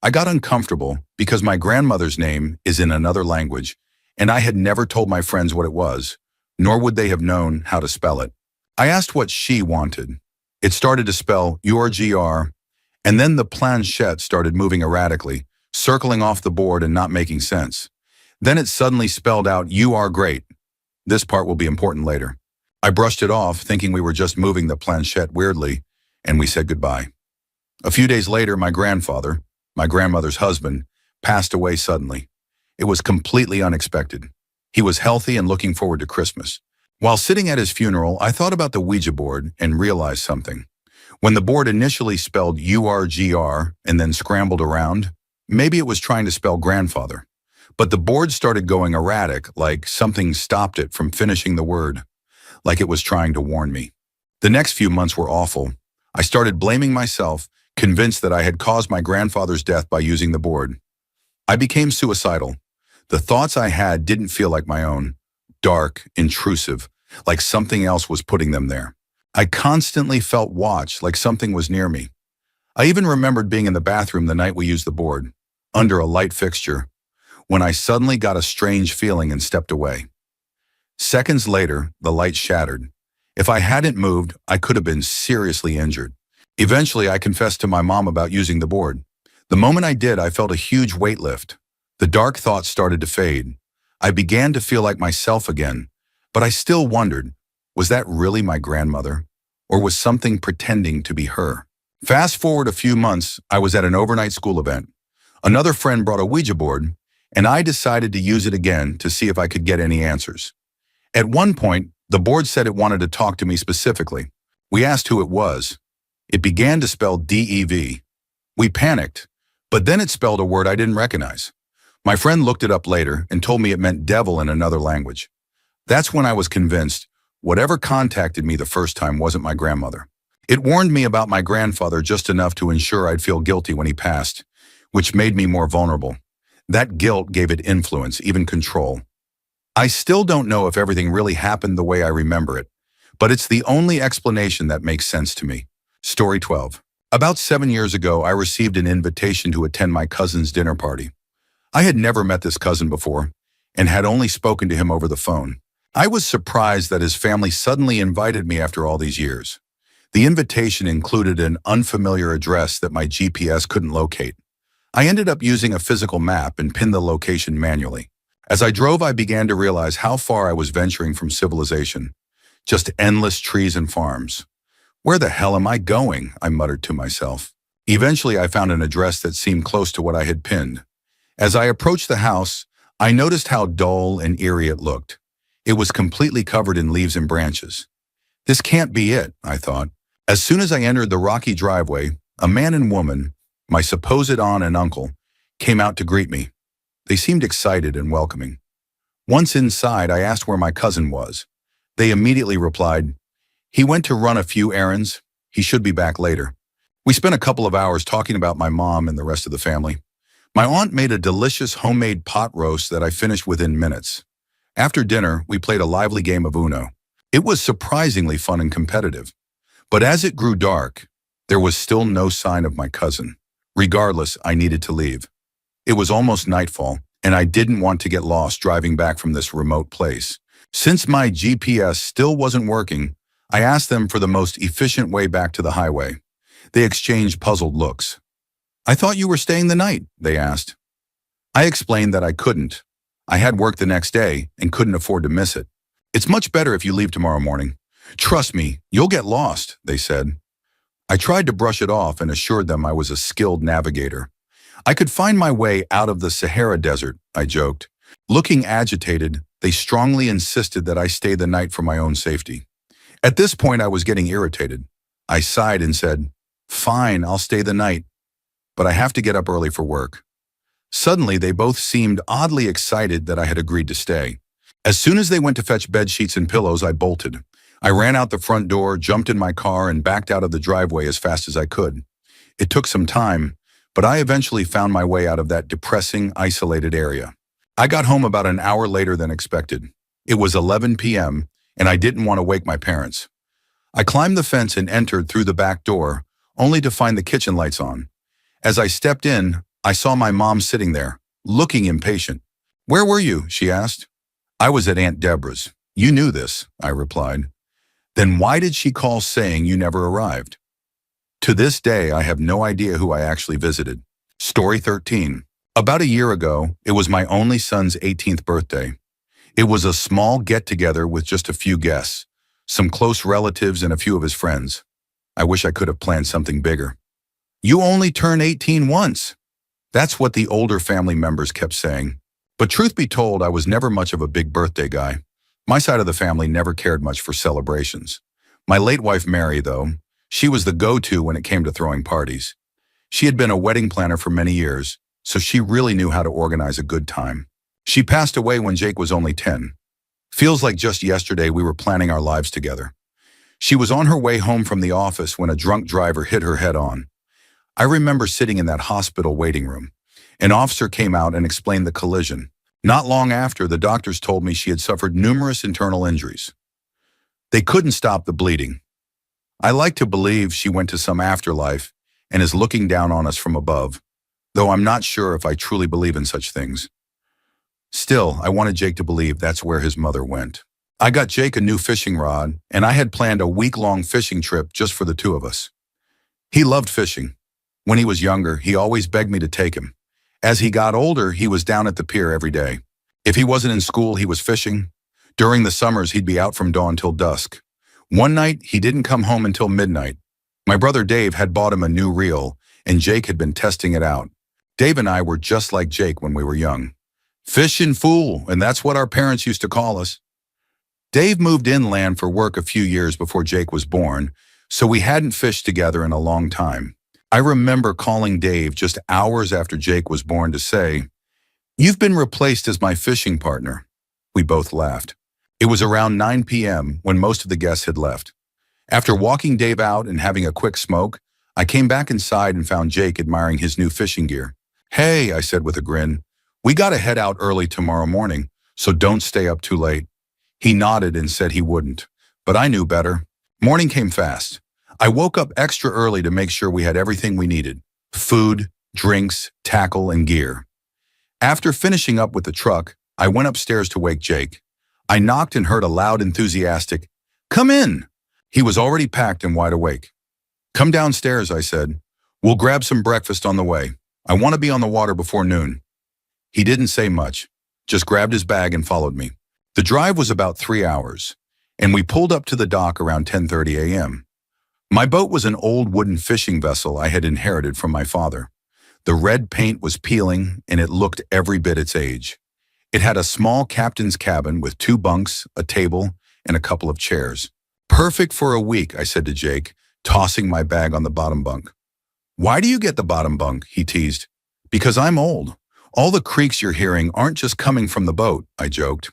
I got uncomfortable because my grandmother's name is in another language, and I had never told my friends what it was, nor would they have known how to spell it. I asked what she wanted. It started to spell URGR, and then the planchette started moving erratically, circling off the board and not making sense. Then it suddenly spelled out, "You are great." This part will be important later. I brushed it off, thinking we were just moving the planchette weirdly, and we said goodbye. A few days later, my grandfather, my grandmother's husband, passed away suddenly. It was completely unexpected. He was healthy and looking forward to Christmas. While sitting at his funeral, I thought about the Ouija board and realized something. When the board initially spelled URGR and then scrambled around, maybe it was trying to spell grandfather. But the board started going erratic, like something stopped it from finishing the word, like it was trying to warn me. The next few months were awful. I started blaming myself, convinced that I had caused my grandfather's death by using the board. I became suicidal. The thoughts I had didn't feel like my own, dark, intrusive, like something else was putting them there. I constantly felt watched, like something was near me. I even remembered being in the bathroom the night we used the board, under a light fixture, when I suddenly got a strange feeling and stepped away. Seconds later, the light shattered. If I hadn't moved, I could have been seriously injured. Eventually, I confessed to my mom about using the board. The moment I did, I felt a huge weight lift. The dark thoughts started to fade. I began to feel like myself again, but I still wondered, was that really my grandmother? Or was something pretending to be her? Fast forward a few months, I was at an overnight school event. Another friend brought a Ouija board, and I decided to use it again to see if I could get any answers. At one point, the board said it wanted to talk to me specifically. We asked who it was. It began to spell DEV. We panicked, but then it spelled a word I didn't recognize. My friend looked it up later and told me it meant devil in another language. That's when I was convinced whatever contacted me the first time wasn't my grandmother. It warned me about my grandfather just enough to ensure I'd feel guilty when he passed, which made me more vulnerable. That guilt gave it influence, even control. I still don't know if everything really happened the way I remember it, but it's the only explanation that makes sense to me. Story 12. About 7 years ago, I received an invitation to attend my cousin's dinner party. I had never met this cousin before and had only spoken to him over the phone. I was surprised that his family suddenly invited me after all these years. The invitation included an unfamiliar address that my GPS couldn't locate. I ended up using a physical map and pinned the location manually. As I drove, I began to realize how far I was venturing from civilization. Just endless trees and farms. Where the hell am I going? I muttered to myself. Eventually, I found an address that seemed close to what I had pinned. As I approached the house, I noticed how dull and eerie it looked. It was completely covered in leaves and branches. This can't be it, I thought. As soon as I entered the rocky driveway, a man and woman, my supposed aunt and uncle, came out to greet me. They seemed excited and welcoming. Once inside, I asked where my cousin was. They immediately replied, "He went to run a few errands. He should be back later." We spent a couple of hours talking about my mom and the rest of the family. My aunt made a delicious homemade pot roast that I finished within minutes. After dinner, we played a lively game of Uno. It was surprisingly fun and competitive. But as it grew dark, there was still no sign of my cousin. Regardless, I needed to leave. It was almost nightfall, and I didn't want to get lost driving back from this remote place. Since my GPS still wasn't working, I asked them for the most efficient way back to the highway. They exchanged puzzled looks. "I thought you were staying the night," they asked. I explained that I couldn't. I had work the next day and couldn't afford to miss it. "It's much better if you leave tomorrow morning. Trust me, you'll get lost," they said. I tried to brush it off and assured them I was a skilled navigator. I could find my way out of the Sahara Desert, I joked. Looking agitated, they strongly insisted that I stay the night for my own safety. At this point, I was getting irritated. I sighed and said, "Fine, I'll stay the night, but I have to get up early for work." Suddenly, they both seemed oddly excited that I had agreed to stay. As soon as they went to fetch bed sheets and pillows, I bolted. I ran out the front door, jumped in my car, and backed out of the driveway as fast as I could. It took some time, but I eventually found my way out of that depressing, isolated area. I got home about an hour later than expected. It was 11 p.m., and I didn't want to wake my parents. I climbed the fence and entered through the back door, only to find the kitchen lights on. As I stepped in, I saw my mom sitting there, looking impatient. "Where were you?" she asked. "I was at Aunt Deborah's. You knew this," I replied. "Then why did she call saying you never arrived?" To this day, I have no idea who I actually visited. Story 13. About a year ago, it was my only son's 18th birthday. It was a small get-together with just a few guests, some close relatives and a few of his friends. I wish I could have planned something bigger. "You only turn 18 once." That's what the older family members kept saying. But truth be told, I was never much of a big birthday guy. My side of the family never cared much for celebrations. My late wife, Mary, though, she was the go-to when it came to throwing parties. She had been a wedding planner for many years, so she really knew how to organize a good time. She passed away when Jake was only 10. Feels like just yesterday we were planning our lives together. She was on her way home from the office when a drunk driver hit her head on. I remember sitting in that hospital waiting room. An officer came out and explained the collision. Not long after, the doctors told me she had suffered numerous internal injuries. They couldn't stop the bleeding. I like to believe she went to some afterlife and is looking down on us from above, though I'm not sure if I truly believe in such things. Still, I wanted Jake to believe that's where his mother went. I got Jake a new fishing rod, and I had planned a week-long fishing trip just for the two of us. He loved fishing. When he was younger, he always begged me to take him. As he got older, he was down at the pier every day. If he wasn't in school, he was fishing. During the summers, he'd be out from dawn till dusk. One night, he didn't come home until midnight. My brother Dave had bought him a new reel, and Jake had been testing it out. Dave and I were just like Jake when we were young. Fish and fool, and that's what our parents used to call us. Dave moved inland for work a few years before Jake was born, so we hadn't fished together in a long time. I remember calling Dave just hours after Jake was born to say, "You've been replaced as my fishing partner." We both laughed. It was around 9 p.m. when most of the guests had left. After walking Dave out and having a quick smoke, I came back inside and found Jake admiring his new fishing gear. "Hey," I said with a grin, "we gotta head out early tomorrow morning, so don't stay up too late." He nodded and said he wouldn't, but I knew better. Morning came fast. I woke up extra early to make sure we had everything we needed: food, drinks, tackle, and gear. After finishing up with the truck, I went upstairs to wake Jake. I knocked and heard a loud, enthusiastic, "Come in!" He was already packed and wide awake. "Come downstairs," I said. "We'll grab some breakfast on the way. I want to be on the water before noon." He didn't say much, just grabbed his bag and followed me. The drive was about 3 hours, and we pulled up to the dock around 10:30 a.m. My boat was an old wooden fishing vessel I had inherited from my father. The red paint was peeling, and it looked every bit its age. It had a small captain's cabin with 2 bunks, a table, and a couple of chairs. "Perfect for a week," I said to Jake, tossing my bag on the bottom bunk. "Why do you get the bottom bunk?" he teased. "Because I'm old. All the creaks you're hearing aren't just coming from the boat," I joked.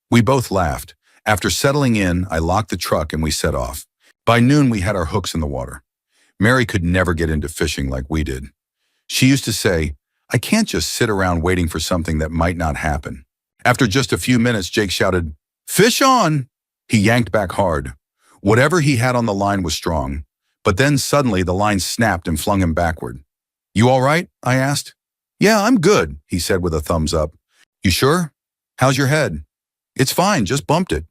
We both laughed. After settling in, I locked the truck and we set off. By noon, we had our hooks in the water. Mary could never get into fishing like we did. She used to say, "I can't just sit around waiting for something that might not happen." After just a few minutes, Jake shouted, "Fish on!" He yanked back hard. Whatever he had on the line was strong, but then suddenly the line snapped and flung him backward. "You all right?" I asked. "Yeah, I'm good," he said with a thumbs up. "You sure? How's your head?" "It's fine, just bumped it.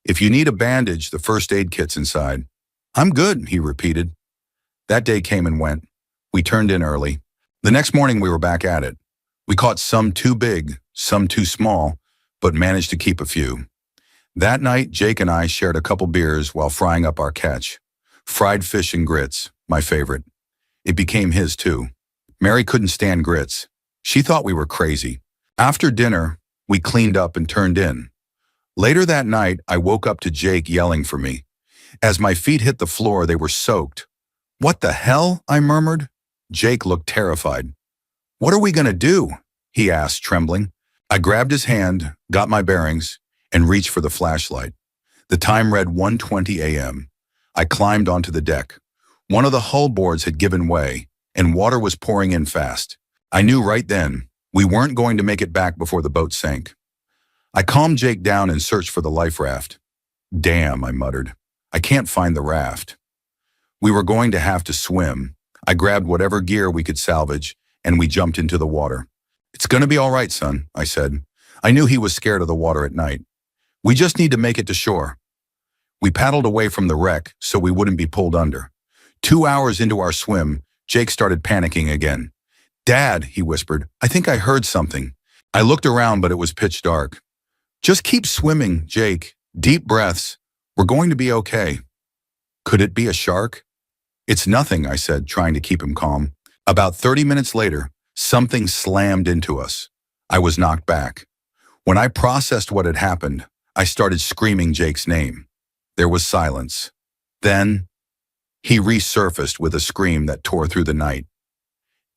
If you need a bandage, the first aid kit's inside." "I'm good," he repeated. That day came and went. We turned in early. The next morning we were back at it. We caught some too big, some too small, but managed to keep a few. That night, Jake and I shared a couple beers while frying up our catch. Fried fish and grits, my favorite. It became his too. Mary couldn't stand grits. She thought we were crazy. After dinner, we cleaned up and turned in. Later that night, I woke up to Jake yelling for me. As my feet hit the floor, they were soaked. "What the hell?" I murmured. Jake looked terrified. "What are we gonna do?" he asked, trembling. I grabbed his hand, got my bearings, and reached for the flashlight. The time read 1:20 a.m. I climbed onto the deck. One of the hull boards had given way, and water was pouring in fast. I knew right then we weren't going to make it back before the boat sank. I calmed Jake down and searched for the life raft. "Damn," I muttered. "I can't find the raft." We were going to have to swim. I grabbed whatever gear we could salvage, and we jumped into the water. "It's gonna be all right, son," I said. I knew he was scared of the water at night. "We just need to make it to shore." We paddled away from the wreck so we wouldn't be pulled under. 2 hours into our swim, Jake started panicking again. "Dad," he whispered, "I think I heard something." I looked around, but it was pitch dark. "Just keep swimming, Jake. Deep breaths. We're going to be okay." Could it be a shark? "It's nothing," I said, trying to keep him calm. About 30 minutes later, something slammed into us. I was knocked back. When I processed what had happened, I started screaming Jake's name. There was silence. Then, he resurfaced with a scream that tore through the night.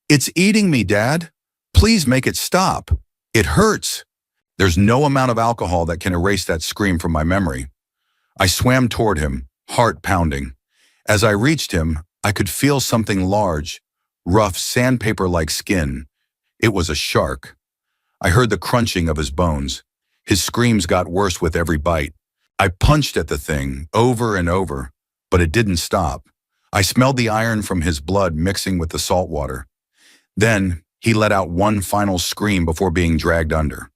"It's eating me, Dad. Please make it stop. It hurts." There's no amount of alcohol that can erase that scream from my memory. I swam toward him, heart pounding. As I reached him, I could feel something large, rough, sandpaper-like skin. It was a shark. I heard the crunching of his bones. His screams got worse with every bite. I punched at the thing, over and over, but it didn't stop. I smelled the iron from his blood mixing with the salt water. Then, he let out one final scream before being dragged under.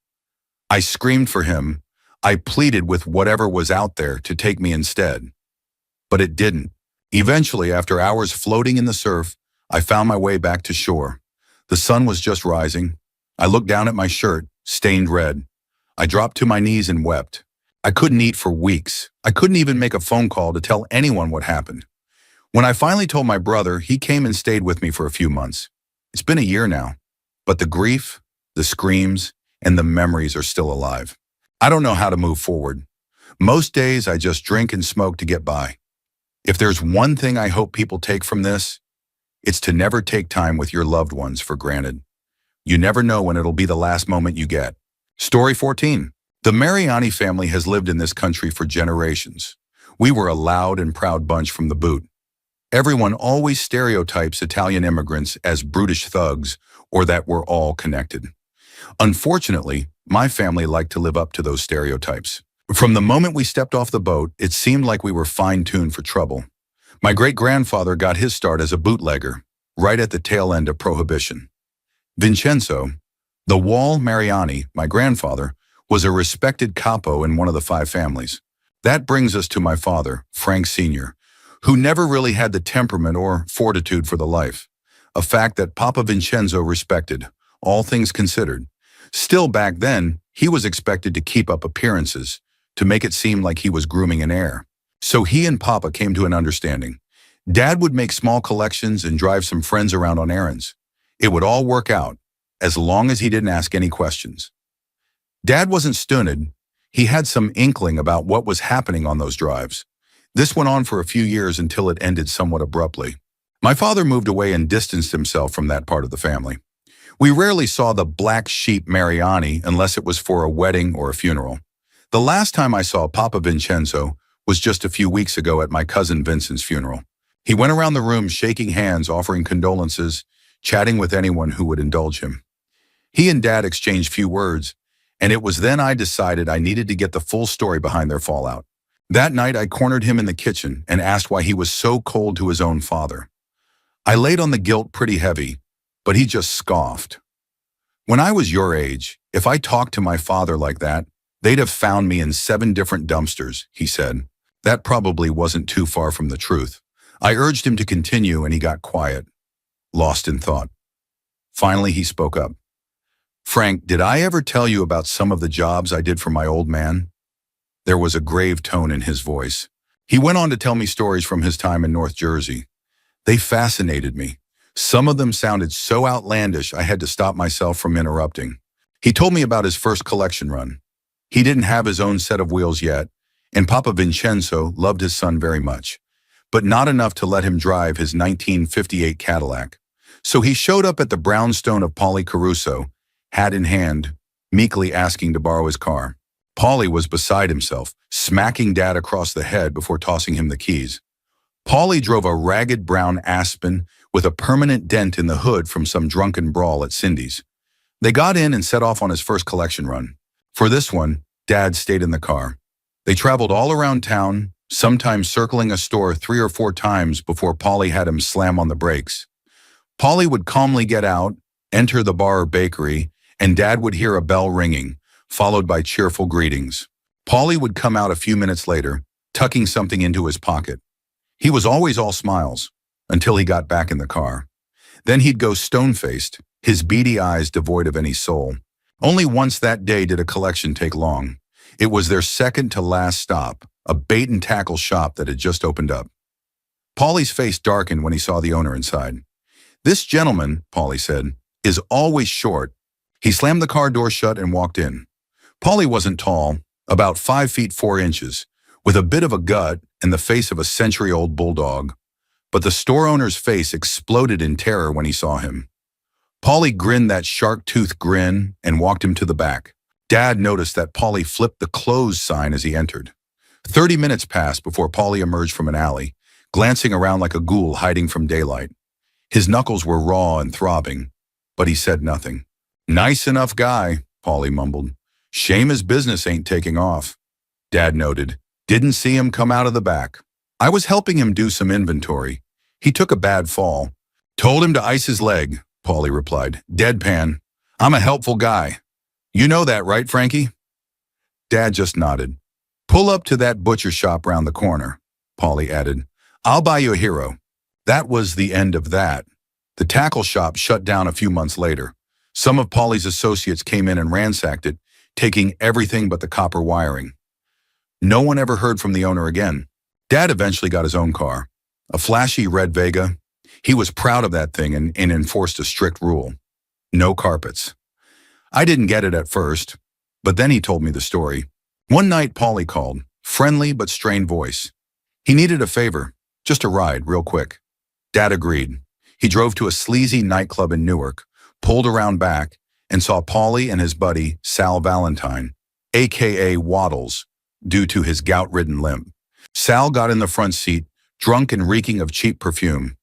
I screamed for him. I pleaded with whatever was out there to take me instead. But it didn't. Eventually, after hours floating in the surf, I found my way back to shore. The sun was just rising. I looked down at my shirt, stained red. I dropped to my knees and wept. I couldn't eat for weeks. I couldn't even make a phone call to tell anyone what happened. When I finally told my brother, he came and stayed with me for a few months. It's been a year now, but the grief, the screams, and the memories are still alive. I don't know how to move forward. Most days I just drink and smoke to get by. If there's one thing I hope people take from this, it's to never take time with your loved ones for granted. You never know when it'll be the last moment you get. Story 14. The Mariani family has lived in this country for generations. We were a loud and proud bunch from the boot. Everyone always stereotypes Italian immigrants as brutish thugs or that we're all connected. Unfortunately, my family liked to live up to those stereotypes. From the moment we stepped off the boat, it seemed like we were fine-tuned for trouble. My great-grandfather got his start as a bootlegger, right at the tail end of Prohibition. Vincenzo, the Wall Mariani, my grandfather, was a respected capo in one of the 5 families. That brings us to my father, Frank Sr., who never really had the temperament or fortitude for the life, a fact that Papa Vincenzo respected, all things considered. Still, back then, he was expected to keep up appearances, to make it seem like he was grooming an heir. So he and Papa came to an understanding. Dad would make small collections and drive some friends around on errands. It would all work out, as long as he didn't ask any questions. Dad wasn't stunted. He had some inkling about what was happening on those drives. This went on for a few years until it ended somewhat abruptly. My father moved away and distanced himself from that part of the family. We rarely saw the black sheep Mariani unless it was for a wedding or a funeral. The last time I saw Papa Vincenzo was just a few weeks ago at my cousin Vincent's funeral. He went around the room shaking hands, offering condolences, chatting with anyone who would indulge him. He and Dad exchanged few words, and it was then I decided I needed to get the full story behind their fallout. That night, I cornered him in the kitchen and asked why he was so cold to his own father. I laid on the guilt pretty heavy, but he just scoffed. When I was your age, if I talked to my father like that, they'd have found me in 7 different dumpsters, he said. That probably wasn't too far from the truth. I urged him to continue and he got quiet, lost in thought. Finally, he spoke up. Frank, did I ever tell you about some of the jobs I did for my old man? There was a grave tone in his voice. He went on to tell me stories from his time in North Jersey. They fascinated me. Some of them sounded so outlandish I had to stop myself from interrupting. He told me about his first collection run. He didn't have his own set of wheels yet, and Papa Vincenzo loved his son very much, but not enough to let him drive his 1958 Cadillac. So he showed up at the brownstone of Paulie Caruso, hat in hand, meekly asking to borrow his car. Paulie was beside himself, smacking Dad across the head before tossing him the keys. Paulie drove a ragged brown Aspen with a permanent dent in the hood from some drunken brawl at Cindy's. They got in and set off on his first collection run. For this one, Dad stayed in the car. They traveled all around town, sometimes circling a store 3 or 4 times before Paulie had him slam on the brakes. Paulie would calmly get out, enter the bar or bakery, and Dad would hear a bell ringing, followed by cheerful greetings. Paulie would come out a few minutes later, tucking something into his pocket. He was always all smiles, until he got back in the car. Then he'd go stone-faced, his beady eyes devoid of any soul. Only once that day did a collection take long. It was their second to last stop, a bait-and-tackle shop that had just opened up. Paulie's face darkened when he saw the owner inside. This gentleman, Paulie said, is always short. He slammed the car door shut and walked in. Paulie wasn't tall, about 5 feet 4 inches, with a bit of a gut and the face of a century-old bulldog. But the store owner's face exploded in terror when he saw him. Paulie grinned that shark-tooth grin and walked him to the back. Dad noticed that Paulie flipped the closed sign as he entered. 30 minutes passed before Paulie emerged from an alley, glancing around like a ghoul hiding from daylight. His knuckles were raw and throbbing, but he said nothing. Nice enough guy, Paulie mumbled. Shame his business ain't taking off. Dad noted. Didn't see him come out of the back. I was helping him do some inventory. He took a bad fall. Told him to ice his leg, Paulie replied. Deadpan. I'm a helpful guy. You know that, right, Frankie? Dad just nodded. Pull up to that butcher shop round the corner, Paulie added. I'll buy you a hero. That was the end of that. The tackle shop shut down a few months later. Some of Polly's associates came in and ransacked it, taking everything but the copper wiring. No one ever heard from the owner again. Dad eventually got his own car, a flashy red Vega. He was proud of that thing and enforced a strict rule. No carpets. I didn't get it at first, but then he told me the story. One night Polly called, friendly but strained voice. He needed a favor, just a ride, real quick. Dad agreed. He drove to a sleazy nightclub in Newark, pulled around back, and saw Polly and his buddy, Sal Valentine, aka Waddles, due to his gout-ridden limp. Sal got in the front seat, drunk and reeking of cheap perfume.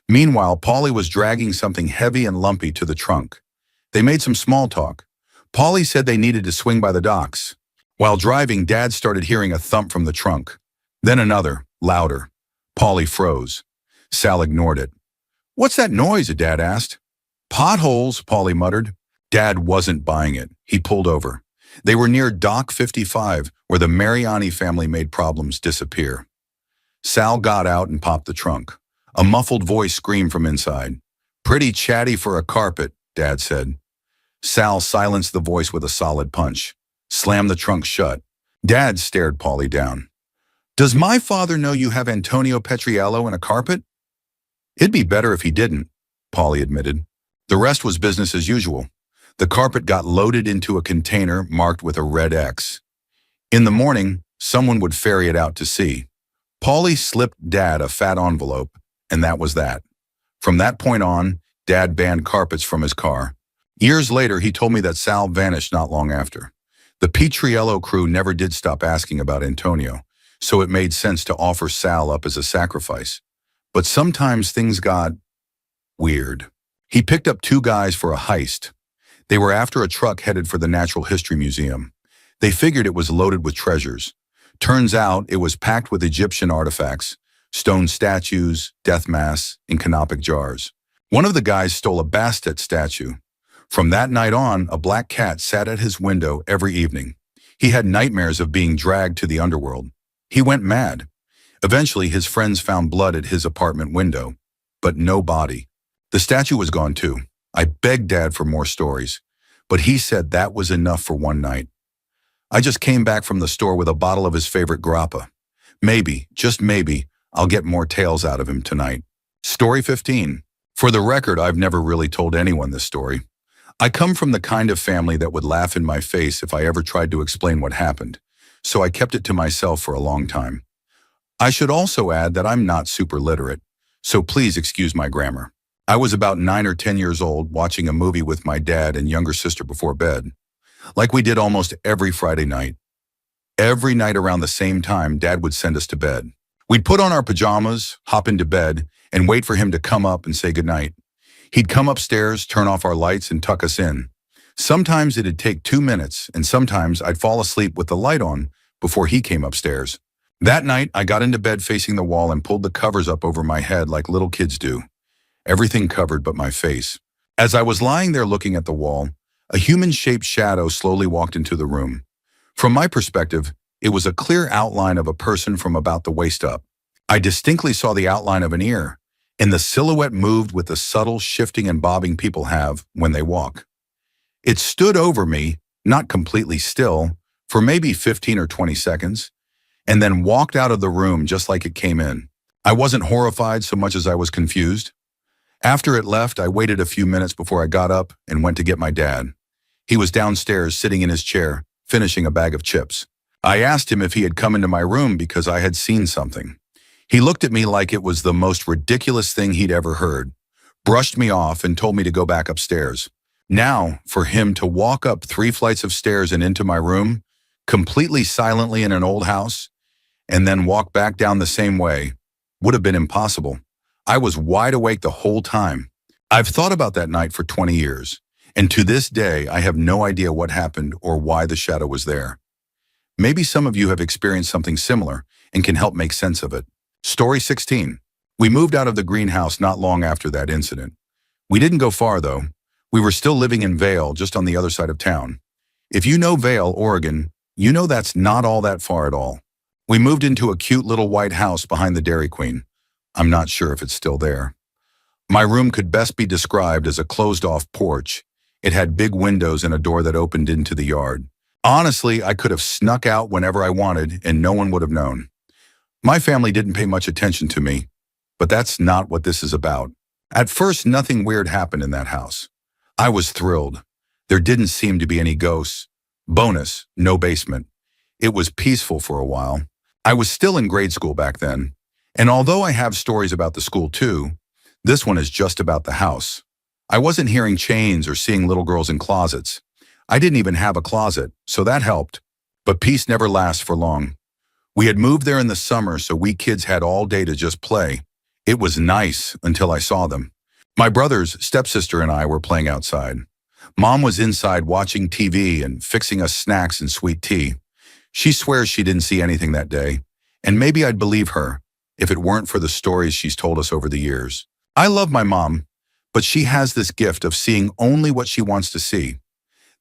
Meanwhile, Polly was dragging something heavy and lumpy to the trunk. They made some small talk. Polly said they needed to swing by the docks. While driving, Dad started hearing a thump from the trunk. Then another, louder. Polly froze. Sal ignored it. "What's that noise?" Dad asked. "Potholes," Polly muttered. Dad wasn't buying it. He pulled over. They were near Dock 55, where the Mariani family made problems disappear. Sal got out and popped the trunk. A muffled voice screamed from inside. "Pretty chatty for a carpet," Dad said. Sal silenced the voice with a solid punch. Slammed the trunk shut. Dad stared Polly down. "Does my father know you have Antonio Petriello in a carpet?" "It'd be better if he didn't," Polly admitted. The rest was business as usual. The carpet got loaded into a container marked with a red X. In the morning, someone would ferry it out to sea. Polly slipped Dad a fat envelope, and that was that. From that point on, Dad banned carpets from his car. Years later, he told me that Sal vanished not long after. The Petriello crew never did stop asking about Antonio, so it made sense to offer Sal up as a sacrifice. But sometimes things got weird. He picked up two guys for a heist. They were after a truck headed for the Natural History Museum. They figured it was loaded with treasures. Turns out it was packed with Egyptian artifacts, stone statues, death masks, and canopic jars. One of the guys stole a Bastet statue. From that night on, a black cat sat at his window every evening. He had nightmares of being dragged to the underworld. He went mad. Eventually, his friends found blood at his apartment window, but no body. The statue was gone too. I begged Dad for more stories, but he said that was enough for one night. I just came back from the store with a bottle of his favorite grappa. Maybe, just maybe, I'll get more tales out of him tonight. Story 15. For the record, I've never really told anyone this story. I come from the kind of family that would laugh in my face if I ever tried to explain what happened, so I kept it to myself for a long time. I should also add that I'm not super literate, so please excuse my grammar. I was about 9 or 10 years old watching a movie with my dad and younger sister before bed, like we did almost every Friday night. Every night around the same time, Dad would send us to bed. We'd put on our pajamas, hop into bed, and wait for him to come up and say goodnight. He'd come upstairs, turn off our lights, and tuck us in. Sometimes it'd take 2 minutes, and sometimes I'd fall asleep with the light on before he came upstairs. That night, I got into bed facing the wall and pulled the covers up over my head like little kids do. Everything covered but my face. As I was lying there looking at the wall, a human-shaped shadow slowly walked into the room. From my perspective, it was a clear outline of a person from about the waist up. I distinctly saw the outline of an ear, and the silhouette moved with the subtle shifting and bobbing people have when they walk. It stood over me, not completely still, for maybe 15 or 20 seconds, and then walked out of the room just like it came in. I wasn't horrified so much as I was confused. After it left, I waited a few minutes before I got up and went to get my dad. He was downstairs sitting in his chair, finishing a bag of chips. I asked him if he had come into my room because I had seen something. He looked at me like it was the most ridiculous thing he'd ever heard, brushed me off and told me to go back upstairs. Now, for him to walk up 3 flights of stairs and into my room, completely silently in an old house, and then walk back down the same way, would have been impossible. I was wide awake the whole time. I've thought about that night for 20 years, and to this day, I have no idea what happened or why the shadow was there. Maybe some of you have experienced something similar and can help make sense of it. Story 16. We moved out of the greenhouse not long after that incident. We didn't go far, though. We were still living in Vail, just on the other side of town. If you know Vail, Oregon, you know that's not all that far at all. We moved into a cute little white house behind the Dairy Queen. I'm not sure if it's still there. My room could best be described as a closed-off porch. It had big windows and a door that opened into the yard. Honestly, I could have snuck out whenever I wanted and no one would have known. My family didn't pay much attention to me, but that's not what this is about. At first, nothing weird happened in that house. I was thrilled. There didn't seem to be any ghosts. Bonus, no basement. It was peaceful for a while. I was still in grade school back then, and although I have stories about the school too, this one is just about the house. I wasn't hearing chains or seeing little girls in closets. I didn't even have a closet, so that helped. But peace never lasts for long. We had moved there in the summer, so we kids had all day to just play. It was nice until I saw them. My brothers, stepsister, and I were playing outside. Mom was inside watching TV and fixing us snacks and sweet tea. She swears she didn't see anything that day, and maybe I'd believe her if it weren't for the stories she's told us over the years. I love my mom, but she has this gift of seeing only what she wants to see.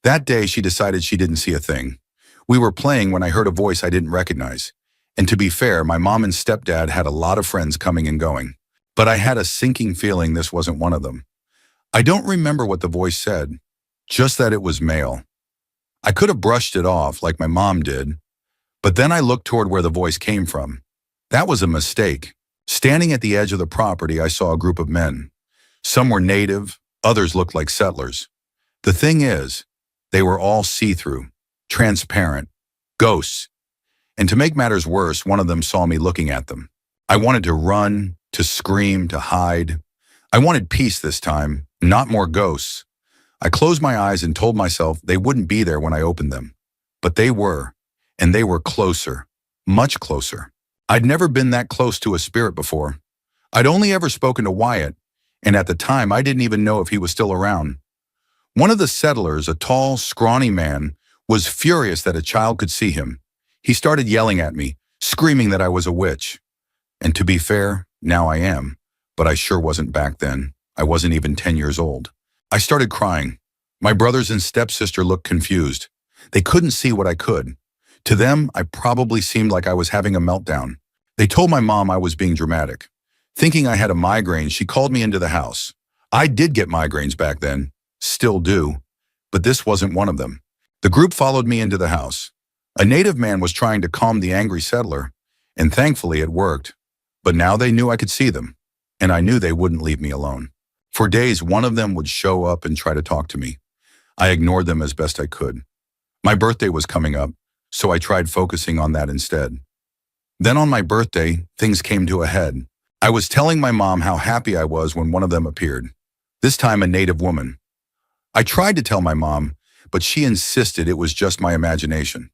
That day, she decided she didn't see a thing. We were playing when I heard a voice I didn't recognize. And to be fair, my mom and stepdad had a lot of friends coming and going. But I had a sinking feeling this wasn't one of them. I don't remember what the voice said, just that it was male. I could have brushed it off like my mom did, but then I looked toward where the voice came from. That was a mistake. Standing at the edge of the property, I saw a group of men. Some were native, others looked like settlers. The thing is, they were all see-through, transparent, ghosts. And to make matters worse, one of them saw me looking at them. I wanted to run, to scream, to hide. I wanted peace this time, not more ghosts. I closed my eyes and told myself they wouldn't be there when I opened them. But they were, and they were closer, much closer. I'd never been that close to a spirit before. I'd only ever spoken to Wyatt, and at the time I didn't even know if he was still around. One of the settlers, a tall, scrawny man, was furious that a child could see him. He started yelling at me, screaming that I was a witch. And to be fair, now I am, but I sure wasn't back then. I wasn't even 10 years old. I started crying. My brothers and stepsister looked confused. They couldn't see what I could. To them, I probably seemed like I was having a meltdown. They told my mom I was being dramatic. Thinking I had a migraine, she called me into the house. I did get migraines back then, still do, but this wasn't one of them. The group followed me into the house. A native man was trying to calm the angry settler, and thankfully it worked. But now they knew I could see them, and I knew they wouldn't leave me alone. For days, one of them would show up and try to talk to me. I ignored them as best I could. My birthday was coming up, so I tried focusing on that instead. Then on my birthday, things came to a head. I was telling my mom how happy I was when one of them appeared, this time a native woman. I tried to tell my mom, but she insisted it was just my imagination.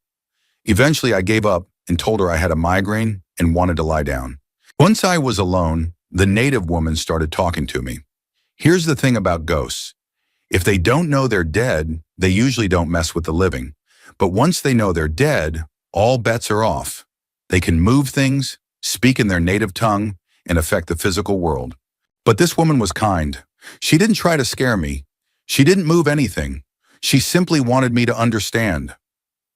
Eventually, I gave up and told her I had a migraine and wanted to lie down. Once I was alone, the native woman started talking to me. Here's the thing about ghosts. If they don't know they're dead, they usually don't mess with the living. But once they know they're dead, all bets are off. They can move things, speak in their native tongue, and affect the physical world. But this woman was kind. She didn't try to scare me. She didn't move anything. She simply wanted me to understand.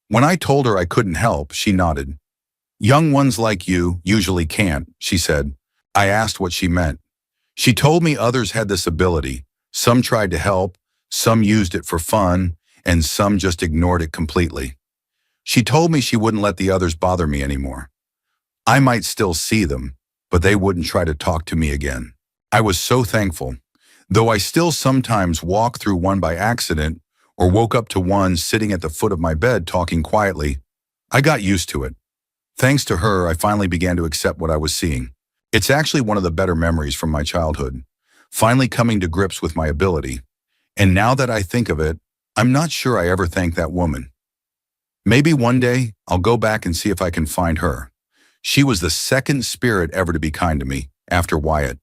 When I told her I couldn't help, she nodded. Young ones like you usually can't, she said. I asked what she meant. She told me others had this ability. Some tried to help, some used it for fun, and some just ignored it completely. She told me she wouldn't let the others bother me anymore. I might still see them, but they wouldn't try to talk to me again. I was so thankful. Though I still sometimes walk through one by accident or woke up to one sitting at the foot of my bed talking quietly, I got used to it. Thanks to her, I finally began to accept what I was seeing. It's actually one of the better memories from my childhood, finally coming to grips with my ability. And now that I think of it, I'm not sure I ever thanked that woman. Maybe one day I'll go back and see if I can find her. She was the second spirit ever to be kind to me, after Wyatt.